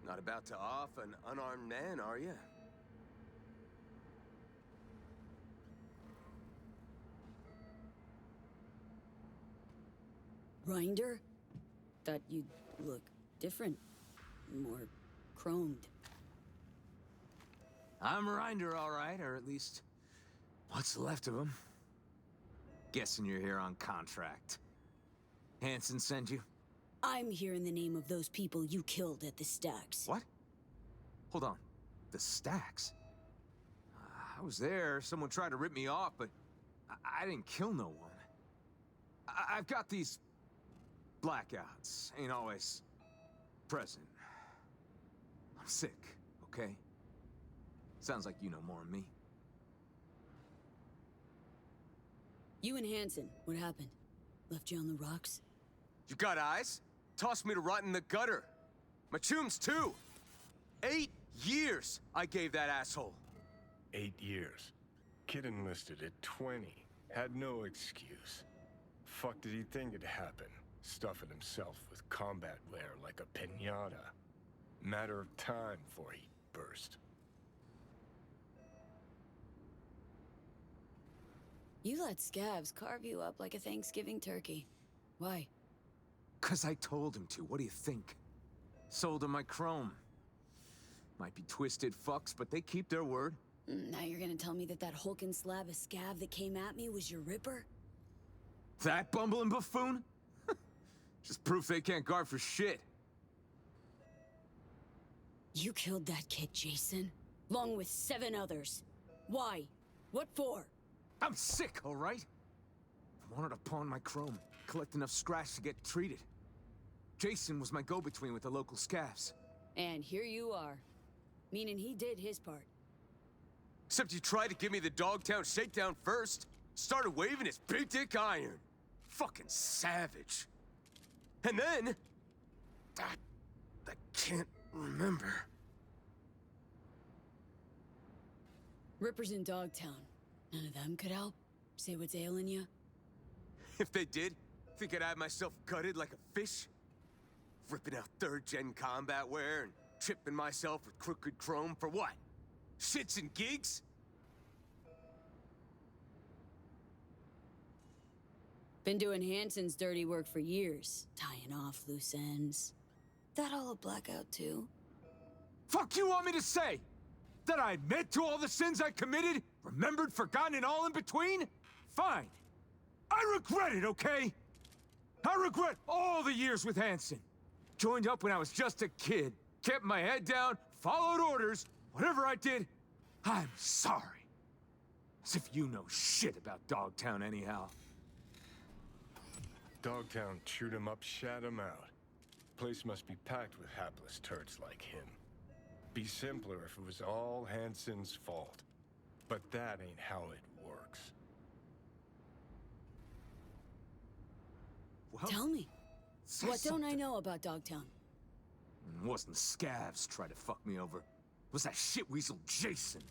S6: Not about to off an unarmed man, are you?
S1: Grinder? Thought you'd look different. More chromed.
S6: I'm Rinder, all right, or at least what's left of him. Guessing you're here on contract. Hanson sent you?
S1: I'm here in the name of those people you killed at the stacks.
S6: What? Hold on. The stacks? I was there. Someone tried to rip me off, but I didn't kill no one. I've got these blackouts. Ain't always present. I'm sick, okay? Sounds like you know more than me.
S1: You and Hanson, what happened? Left you on the rocks?
S6: You got eyes? Tossed me to rot in the gutter. My chums, too. 8 years I gave that asshole.
S16: 8 years. Kid enlisted at 20. Had no excuse. Fuck did he think it'd happen? Stuffing himself with combat wear like a piñata. Matter of time before he burst.
S1: You let scavs carve you up like a Thanksgiving turkey. Why?
S6: 'Cause I told him to. What do you think? Sold him my chrome. Might be twisted fucks, but they keep their word.
S1: Now you're gonna tell me that hulking slab of scav that came at me was your Ripper?
S6: That bumbling buffoon? Just proof they can't guard for shit.
S1: You killed that kid, Jason, along with 7 others. Why? What for?
S6: I'm sick, all right? I wanted to pawn my chrome, collect enough scratch to get treated. Jason was my go-between with the local scavs.
S1: And here you are. Meaning he did his part.
S6: Except you tried to give me the Dogtown shakedown first. Started waving his big dick iron. Fucking savage. And then... I can't remember.
S1: Ripper's in Dogtown. None of them could help? Say what's ailing you?
S6: If they did, think I'd have myself gutted like a fish? Ripping out 3rd-gen combat wear and tripping myself with crooked chrome for what? Shits and gigs?
S1: Been doing Hanson's dirty work for years, tying off loose ends. That all a blackout too?
S6: Fuck you want me to say? That I admit to all the sins I committed? Remembered, forgotten, and all in between? Fine. I regret it, okay? I regret all the years with Hanson. Joined up when I was just a kid. Kept my head down, followed orders. Whatever I did, I'm sorry. As if you know shit about Dogtown anyhow.
S16: Dogtown chewed him up, shat him out. Place must be packed with hapless turds like him. Be simpler if it was all Hansen's fault. But that ain't how it works.
S6: Well,
S1: Tell me,
S6: say
S1: what don't I
S6: something.
S1: know about Dogtown?
S6: Wasn't scabs try to fuck me over. Was that shitweasel Jason.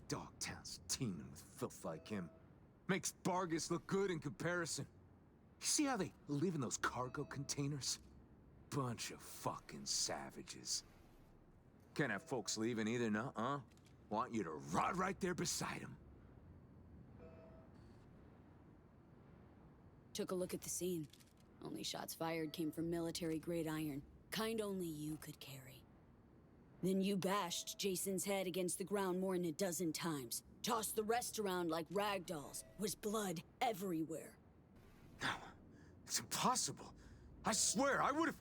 S6: Dogtown's teeming with filth like him. Makes Bargus look good in comparison. You see how they live in those cargo containers? Bunch of fucking savages. Can't have folks leaving either, nuh-uh. Want you to rot right there beside them.
S1: Took a look at the scene. Only shots fired came from military-grade iron. Kind only you could carry. Then you bashed Jason's head against the ground more than a dozen times. Tossed the rest around like rag dolls. Was blood everywhere.
S6: No, it's impossible. I swear, I would've...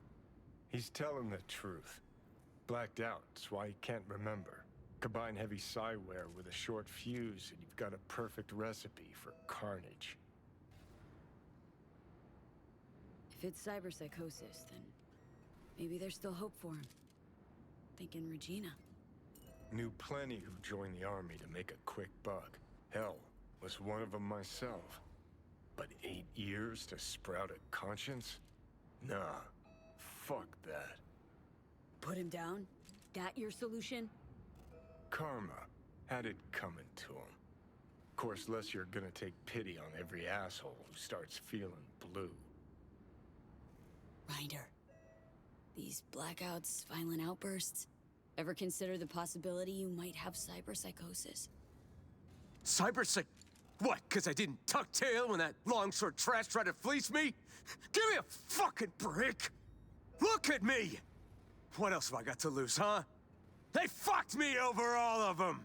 S16: He's telling the truth. Blacked out, that's why he can't remember. Combine heavy psi-ware with a short fuse, and you've got a perfect recipe for carnage.
S1: If it's cyberpsychosis, then maybe there's still hope for him. Thinking Regina.
S16: Knew plenty who joined the army to make a quick buck. Hell, was one of them myself. But 8 years to sprout a conscience? Nah, fuck that.
S1: Put him down? That your solution?
S16: Karma had it coming to him. Of course, less you're gonna take pity on every asshole who starts feeling blue.
S1: Ryder. These blackouts, violent outbursts. Ever consider the possibility you might have cyberpsychosis?
S6: Cyberpsych... What, because I didn't tuck tail when that longsword trash tried to fleece me? Give me a fucking break! Look at me! What else have I got to lose, huh? They fucked me over, all of them!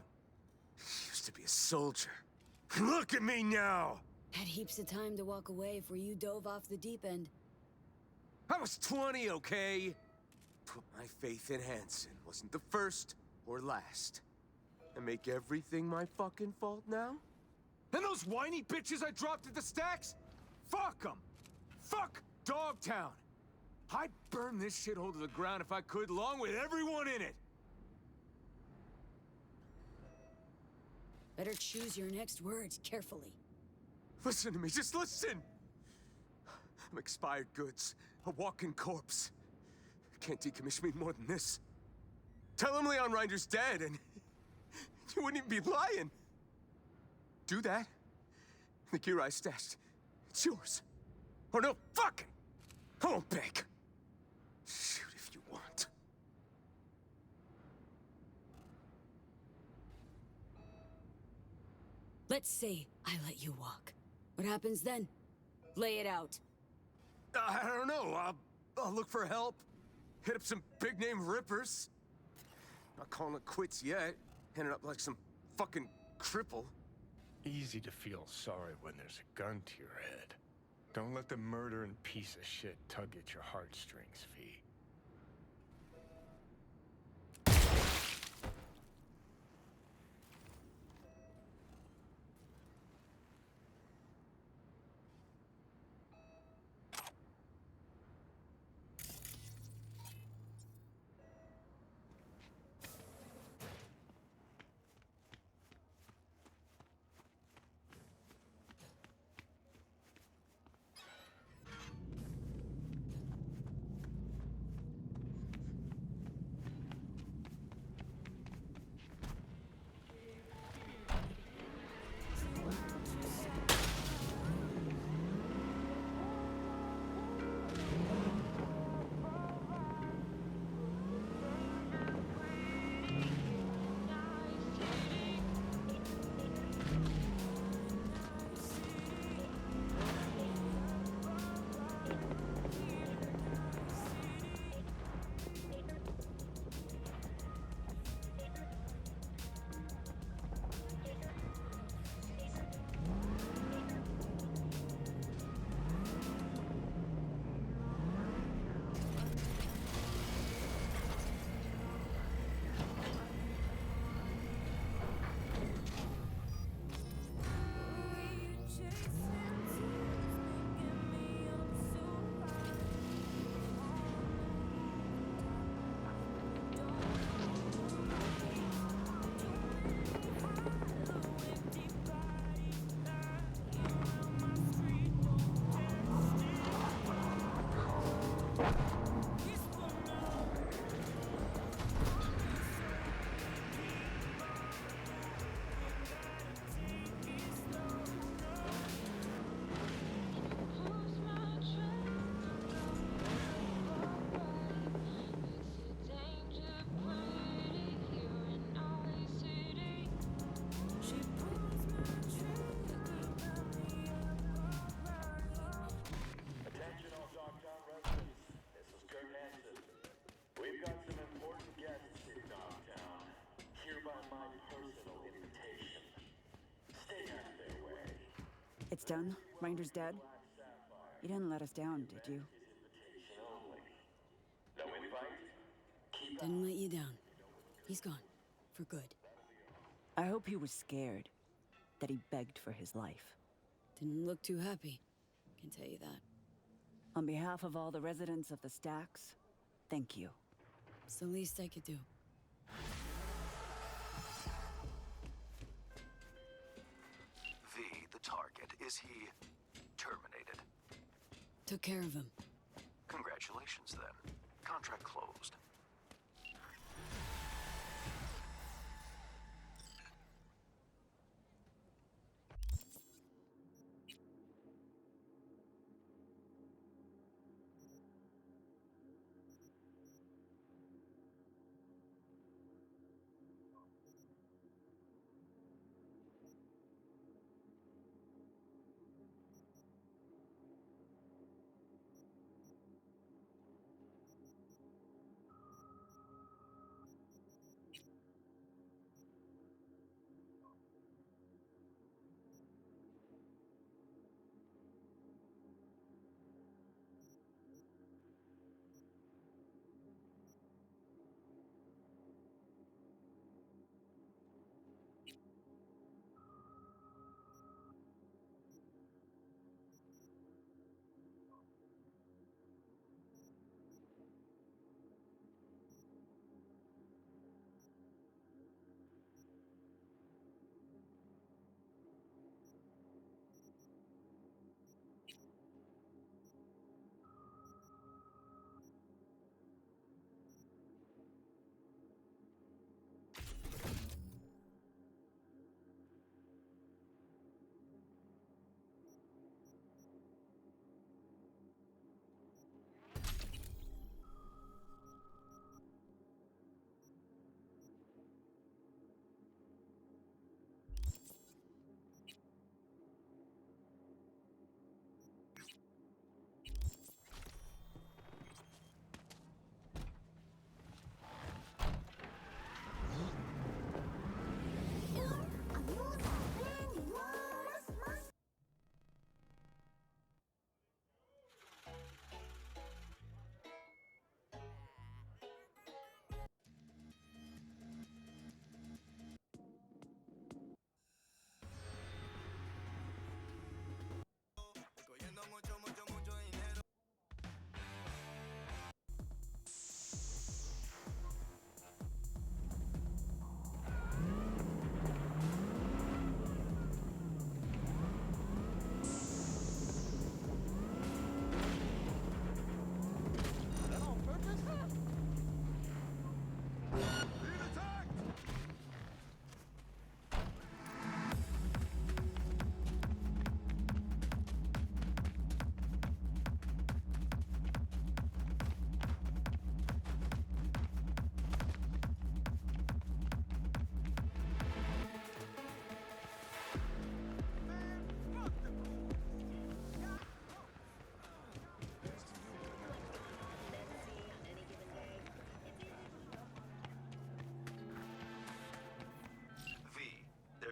S6: Used to be a soldier. Look at me now!
S1: Had heaps of time to walk away before you dove off the deep end.
S6: I was 20, okay? Put my faith in Hansen. Wasn't the first or last. And make everything my fucking fault now? And those whiny bitches I dropped at the stacks? Fuck them! Fuck Dogtown! I'd burn this shithole to the ground if I could, along with everyone in it!
S1: Better choose your next words carefully.
S6: Listen to me, just listen! I'm expired goods, a walking corpse. Can't decommission me more than this. Tell him Leon Rinder's dead, and you wouldn't even be lying. Do that. The gear I stashed, it's yours. Or no, fuck it! I won't beg. Shoot if you want.
S1: Let's say I let you walk. What happens then? Lay it out.
S6: I don't know. I'll look for help. Hit up some big-name rippers. Not calling it quits yet. Ended up like some fucking cripple.
S16: Easy to feel sorry when there's a gun to your head. Don't let the murdering piece of shit tug at your heartstrings, V.
S14: It's done? Ranger's dead? You didn't let us down, did you?
S1: Didn't let you down. He's gone. For good.
S14: I hope he was scared. That he begged for his life.
S1: Didn't look too happy. Can tell you that.
S14: On behalf of all the residents of the Stacks, thank you.
S1: It's the least I could do.
S2: V, the target, is he terminated?
S1: Took care of him.
S2: Congratulations, then. Contract closed.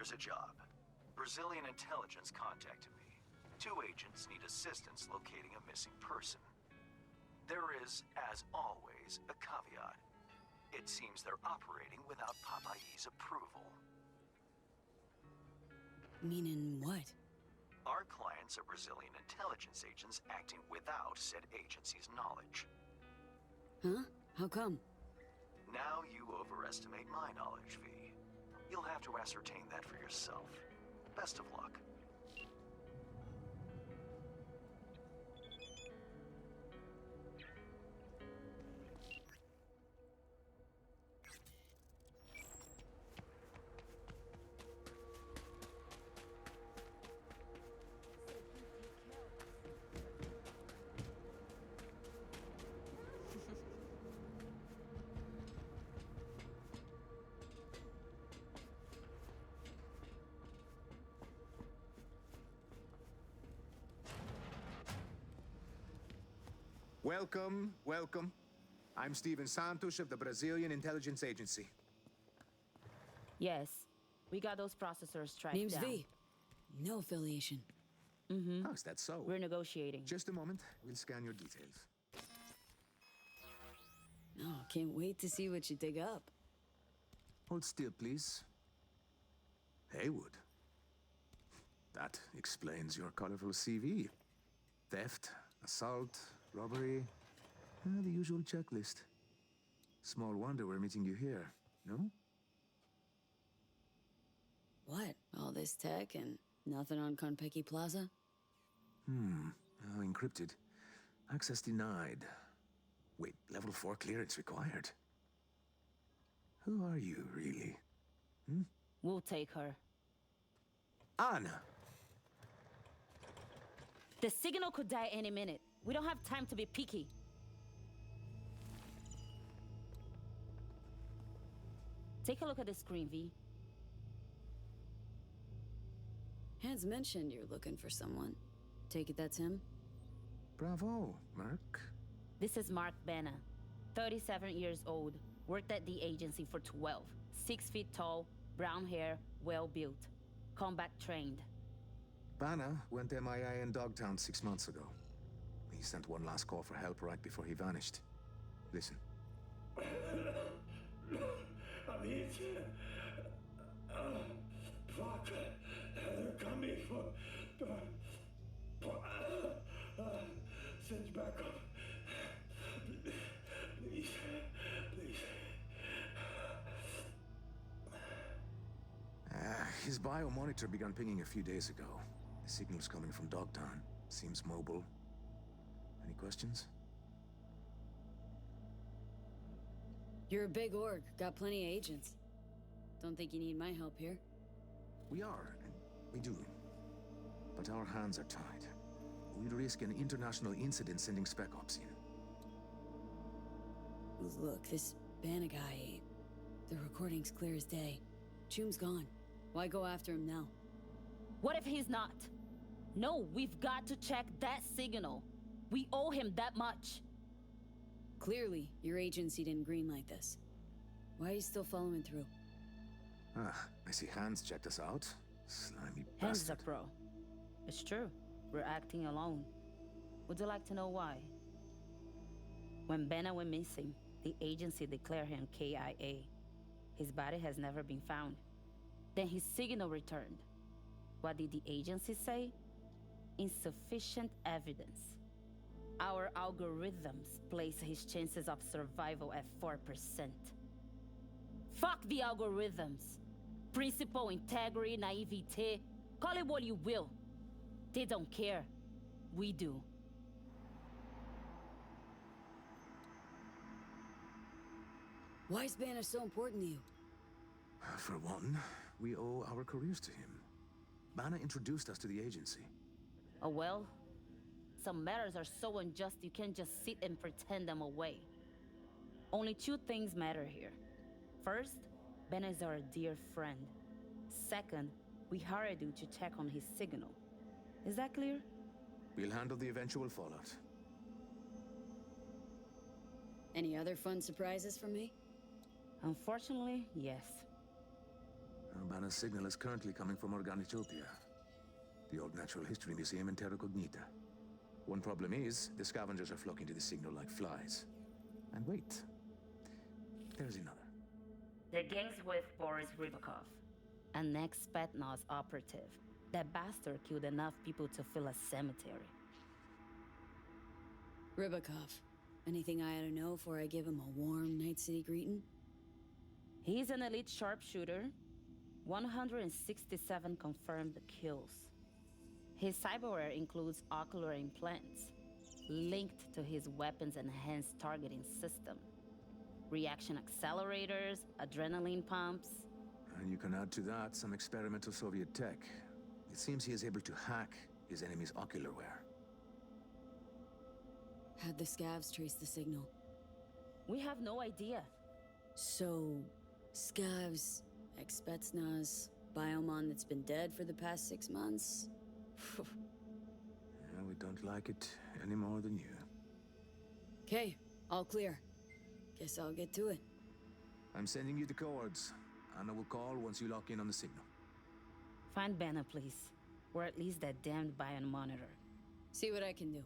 S2: There's a job. Brazilian intelligence contacted me. 2 agents need assistance locating a missing person. There is, as always, a caveat. It seems they're operating without Papai's approval.
S1: Meaning what?
S2: Our clients are Brazilian intelligence agents acting without said agency's knowledge.
S1: Huh? How come?
S2: Now you overestimate my knowledge, V. You'll have to ascertain that for yourself. Best of luck.
S18: Welcome, welcome. I'm Steven Santos of the Brazilian Intelligence Agency.
S15: Yes, we got those processors tracked
S1: Name's
S15: down.
S1: V. No affiliation.
S13: Mm-hmm.
S18: Oh, is that so?
S13: We're negotiating.
S18: Just a moment. We'll scan your details.
S1: Oh, can't wait to see what you dig up.
S11: Hold still, please. Haywood. That explains your colorful CV. Theft, assault, robbery, the usual checklist. Small wonder we're meeting you here, no?
S1: What? All this tech and nothing on Konpeki Plaza?
S11: Encrypted. Access denied. Wait, level 4 clearance required. Who are you, really?
S13: We'll take her.
S11: Anna!
S13: The signal could die any minute. We don't have time to be picky. Take a look at the screen, V.
S1: Hans mentioned you're looking for someone. Take it that's him?
S11: Bravo, Mark.
S13: This is Mark Bana, 37 years old, worked at the agency for 12, 6 feet tall, brown hair, well-built, combat trained.
S11: Bana went MIA in Dogtown 6 months ago. He sent one last call for help right before he vanished. Listen.
S19: Fuck. They're coming for... Send back up. Please. Please.
S11: His biomonitor began pinging a few days ago. The signal's coming from Dogtown. Seems mobile. Any questions?
S1: You're a big org, got plenty of agents. Don't think you need my help here.
S11: We are, and we do. But our hands are tied. We'd risk an international incident sending Spec Ops in.
S1: Look, this Bana guy, the recording's clear as day. Choom's gone. Why go after him now?
S13: What if he's not? No, we've got to check that signal. We owe him that much.
S1: Clearly, your agency didn't greenlight this. Why are you still following through?
S11: I see Hans checked us out. Slimy
S13: Hans is a
S11: bastard.
S13: pro. It's true. We're acting alone. Would you like to know why? When Bana went missing, the agency declared him KIA. His body has never been found. Then his signal returned. What did the agency say? Insufficient evidence. Our algorithms place his chances of survival at 4%. Fuck the algorithms. Principle, integrity, naivete, call it what you will. They don't care. We do.
S1: Why is Bana so important to you?
S11: For one, we owe our careers to him. Bana introduced us to the agency.
S13: Oh well, some matters are so unjust you can't just sit and pretend them away. Only 2 things matter here. First, Bana is our dear friend. Second, we hired you to check on his signal. Is that clear?
S11: We'll handle the eventual fallout.
S1: Any other fun surprises for me?
S13: Unfortunately, yes.
S11: Bana's signal is currently coming from Organitopia, the old natural history museum in Terra Cognita. One problem is, the scavengers are flocking to the signal like flies. And wait, there's another.
S13: The gang's with Boris Rybakov, an ex-Spetsnaz operative. That bastard killed enough people to fill a cemetery.
S1: Rybakov. Anything I ought to know before I give him a warm Night City greeting?
S13: He's an elite sharpshooter. 167 confirmed kills. His cyberware includes ocular implants, linked to his weapons enhanced targeting system. Reaction accelerators, adrenaline pumps.
S11: And you can add to that some experimental Soviet tech. It seems he is able to hack his enemy's ocularware.
S1: How'd the scavs trace the signal?
S13: We have no idea.
S1: So, scavs, ex-Spetsnaz, Biomon that's been dead for the past 6 months?
S11: Yeah, we don't like it any more than you.
S1: Okay, all clear. Guess I'll get to it.
S11: I'm sending you the coords. Anna will call once you lock in on the signal.
S13: Find Bana, please.
S20: Or at least that damned bion monitor.
S1: See what I can do.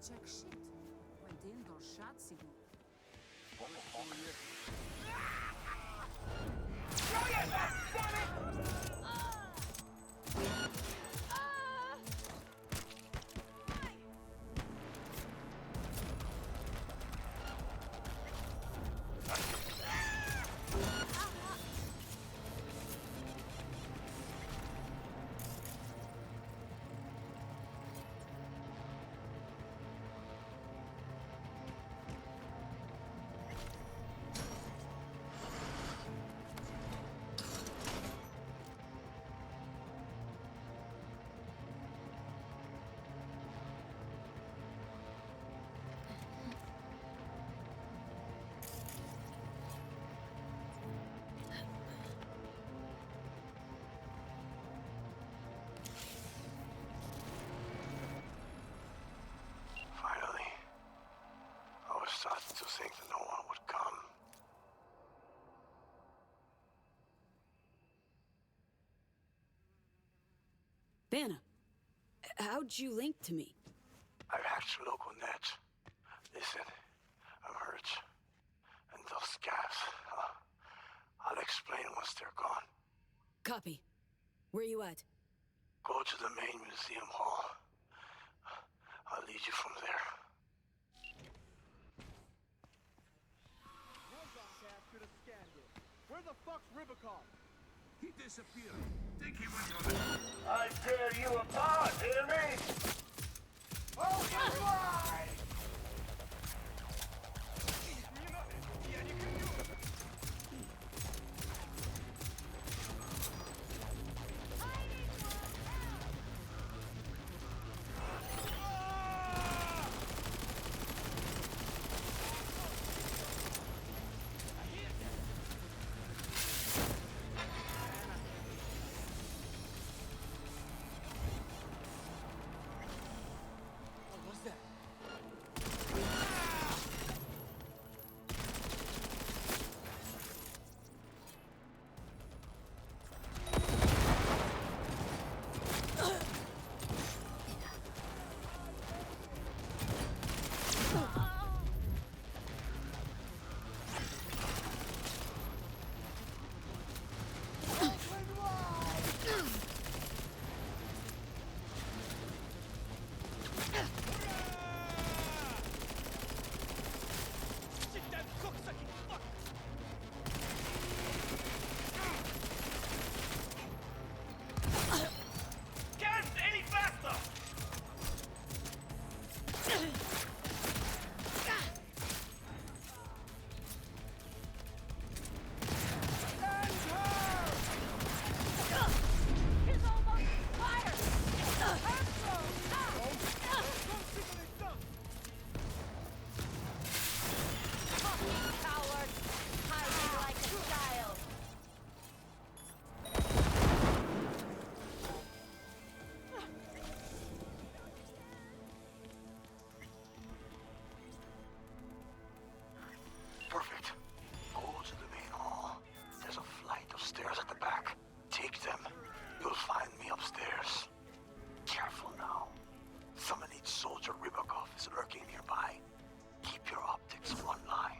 S21: Jack shit. Went in, door shut, signal.
S3: Throw your back, damn it!
S1: Vanna, how'd you link to me?
S19: I've hacked local nets. Listen, I'm hurt. And those scabs, I'll explain once they're gone.
S1: Copy. Where you at?
S19: Go to the main museum hall. I'll lead you from there.
S5: Cat could have scanned it. Where the fuck's Rubicon?
S10: He disappeared. Think he went on the...
S3: I tear you apart, hear me? Ultrawide!
S19: Perfect. Go to the main hall. There's a flight of stairs at the back. Take them. You'll find me upstairs. Careful now. Some elite soldier Rybakov is lurking nearby. Keep your optics online.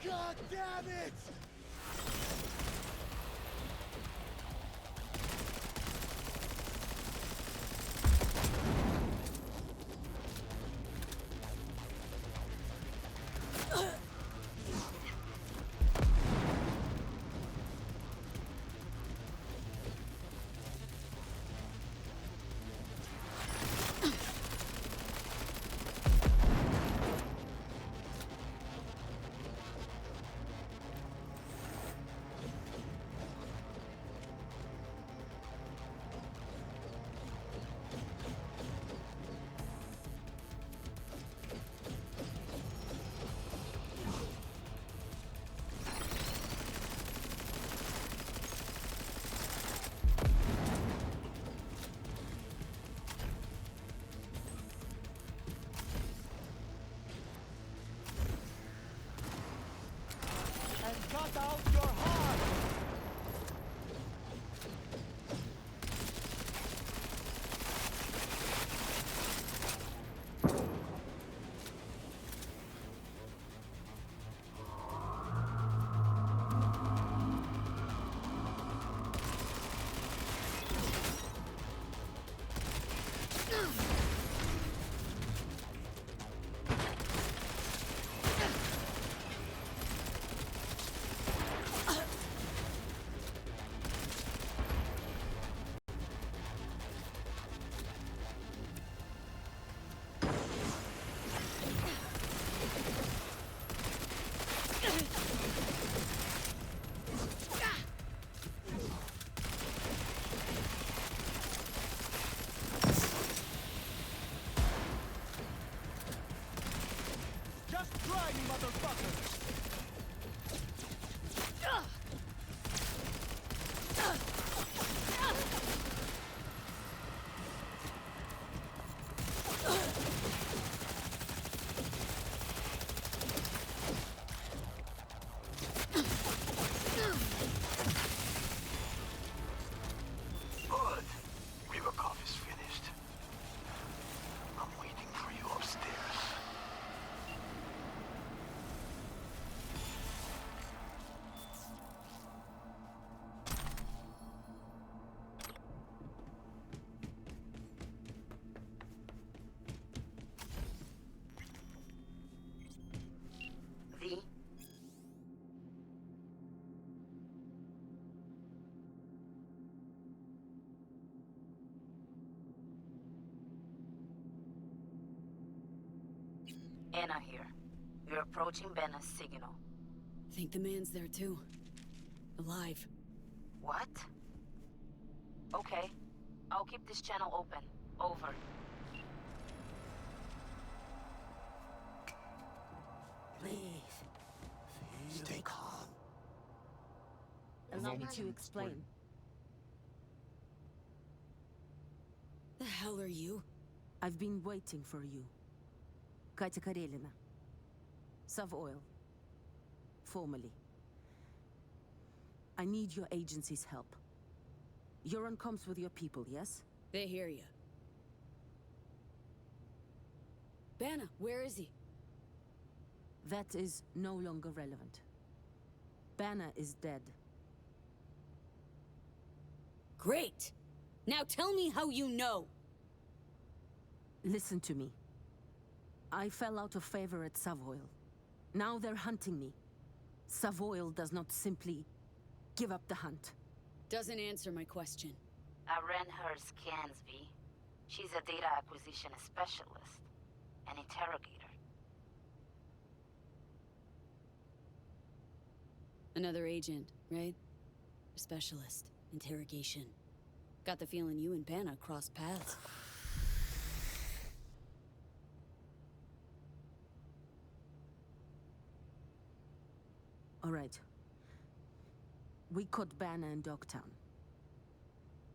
S5: God damn it!
S20: Anna here. You're approaching Benna's signal.
S1: Think the man's there too. Alive.
S20: What? Okay. I'll keep this channel open. Over.
S6: Please. Stay calm.
S13: Allow me to explain.
S1: The hell are you?
S4: I've been waiting for you. Katya Karelina. Savoil. Formally. I need your agency's help. You're on comms with your people, yes?
S1: They hear you. Banna, where is he?
S4: That is no longer relevant. Banna is dead.
S1: Great! Now tell me how you know!
S4: Listen to me. I fell out of favor at Savoil. Now they're hunting me. Savoil does not simply give up the hunt.
S1: Doesn't answer my question.
S20: I ran her scans, V. She's a data acquisition specialist. An interrogator.
S1: Another agent, right? A specialist. Interrogation. Got the feeling you and Banna crossed paths.
S4: All right. We caught Banna in Dogtown.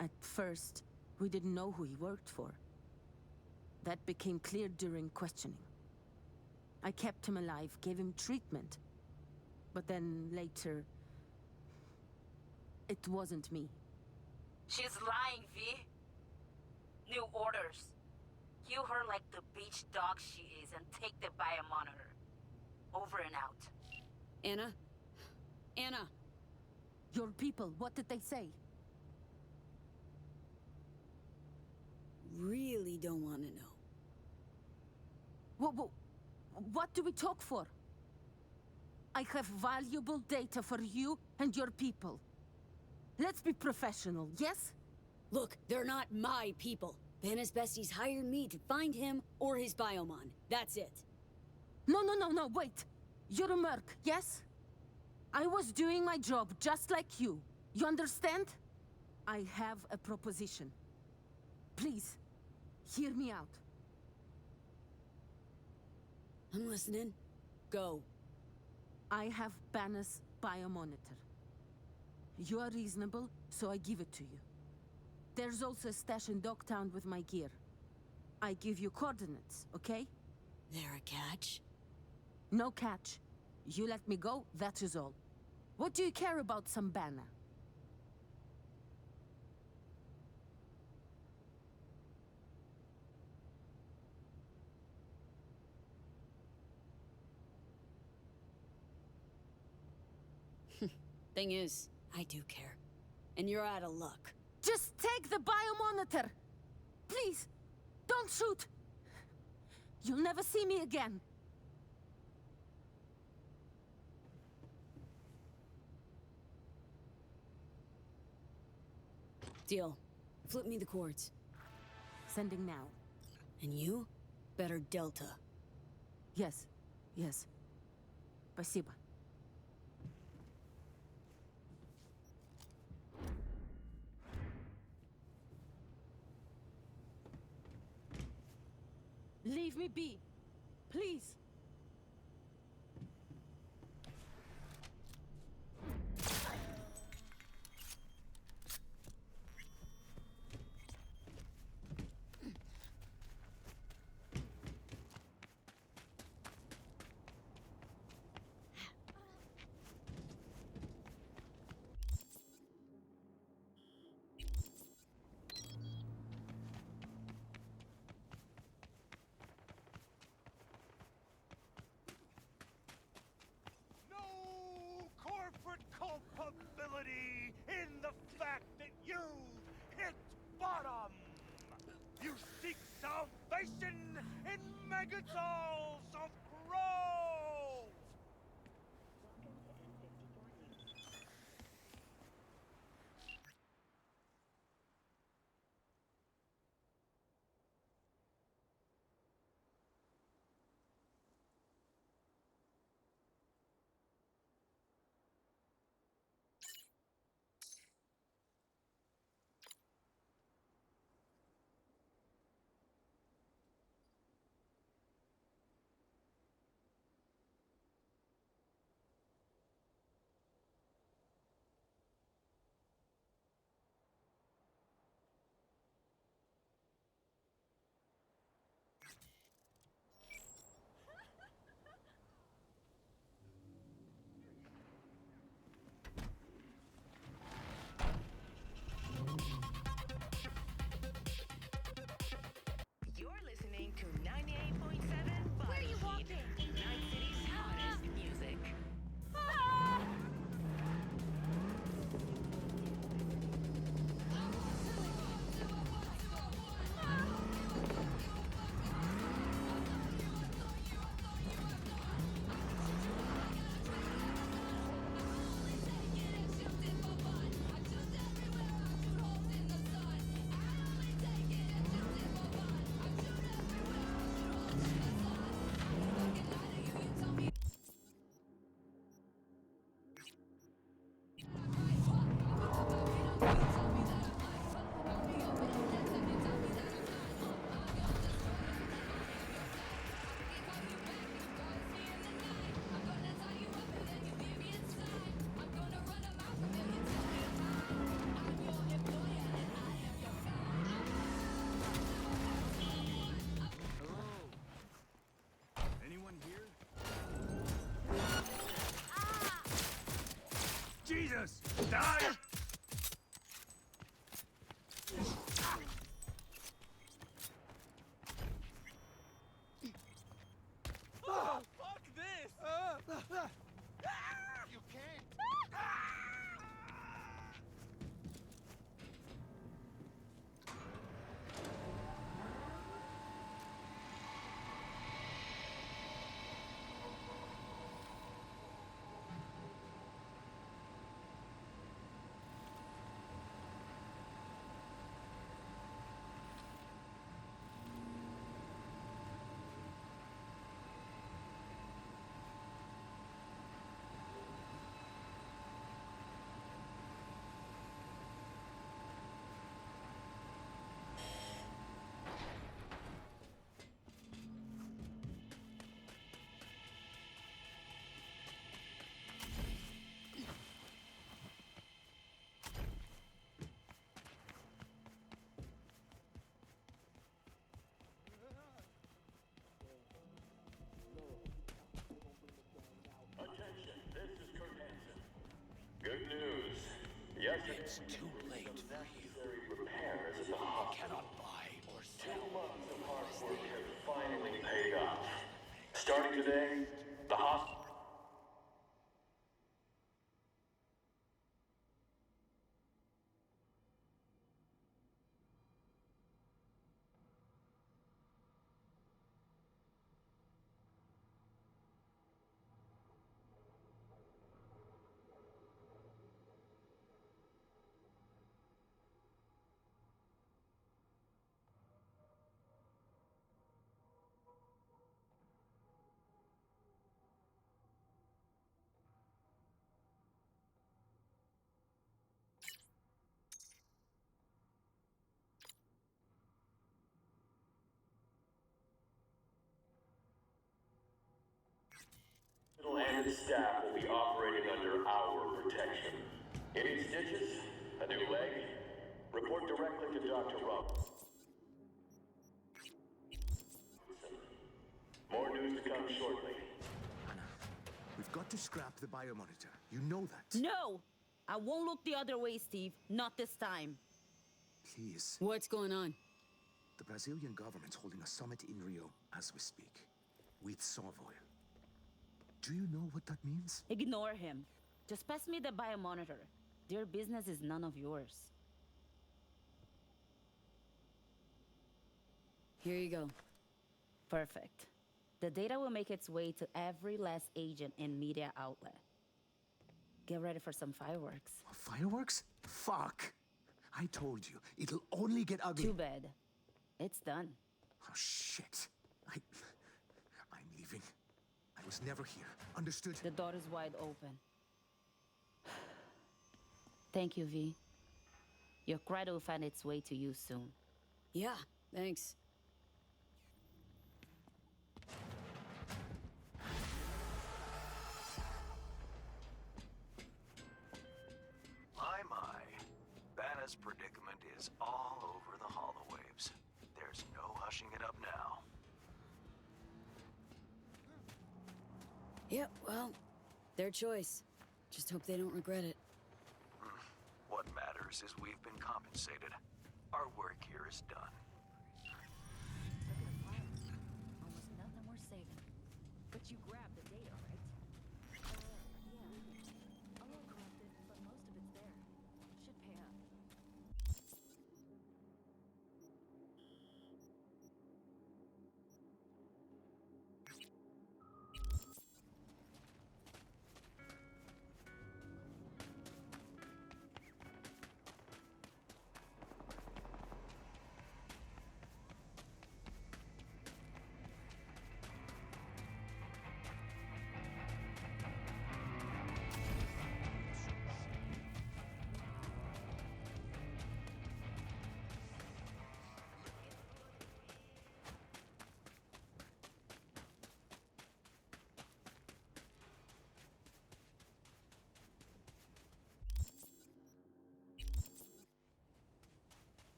S4: At first, we didn't know who he worked for. That became clear during questioning. I kept him alive, gave him treatment. But then later... it wasn't me.
S20: She's lying, V. New orders. Kill her like the beach dog she is and take the biomonitor. Over and out.
S1: Anna? Anna!
S4: Your people, what did they say?
S1: Really don't want to know.
S4: What do we talk for? I have valuable data for you and your people. Let's be professional, yes?
S1: Look, they're not my people. Banna's besties hired me to find him or his biomon. That's it.
S4: No, wait. You're a merc, yes? I was doing my job just like you. You understand? I have a proposition. Please, hear me out.
S1: I'm listening. Go.
S4: I have Banna's biomonitor. You are reasonable, so I give it to you. There's also a stash in Dogtown with my gear. I give you coordinates, okay?
S1: There a catch?
S4: No catch. You let me go, that is all. What do you care about some Banna?
S1: Thing is, I do care. And you're out of luck.
S4: Just take the biomonitor! Please, don't shoot! You'll never see me again.
S1: Deal. Flip me the cords.
S4: Sending now.
S1: And you? Better Delta.
S4: Yes. Спасибо. Leave me be, please.
S3: Culpability in the fact that you hit bottom. You seek salvation in megatons of growth.
S5: Anyone here?
S3: Jesus! Die!
S5: Fuck this!
S3: You can't!
S7: Good news. It's too late for you. Repairs at the hospital. Cannot buy or sell. 2 months of hard work have finally paid off. Starting today, the hospital. And its staff will be operating under our protection. Any stitches? A new leg? Report directly to Dr. Roberts. More news to come shortly.
S11: Anna, we've got to scrap the biomonitor. You know that.
S8: No! I won't look the other way, Steve. Not this time.
S11: Please.
S1: What's going on?
S11: The Brazilian government's holding a summit in Rio as we speak. With Savoy. Do you know what that means?
S8: Ignore him. Just pass me the biomonitor. Their business is none of yours.
S1: Here you go.
S8: Perfect. The data will make its way to every last agent and media outlet. Get ready for some fireworks.
S11: Fireworks? Fuck! I told you, it'll only get ugly.
S8: Too bad. It's done.
S11: Oh, shit. I'm leaving. I was never here. Understood?
S8: The door is wide open. Thank you, V. Your credit will find its way to you soon.
S1: Yeah, thanks.
S2: My. Banna's predicament is all over the holowaves. There's no hushing it up now.
S1: Yep, well, their choice. Just hope they don't regret it.
S2: What matters is we've been compensated. Our work here is done.
S8: Almost nothing worth saving. But you grabbed the data, right?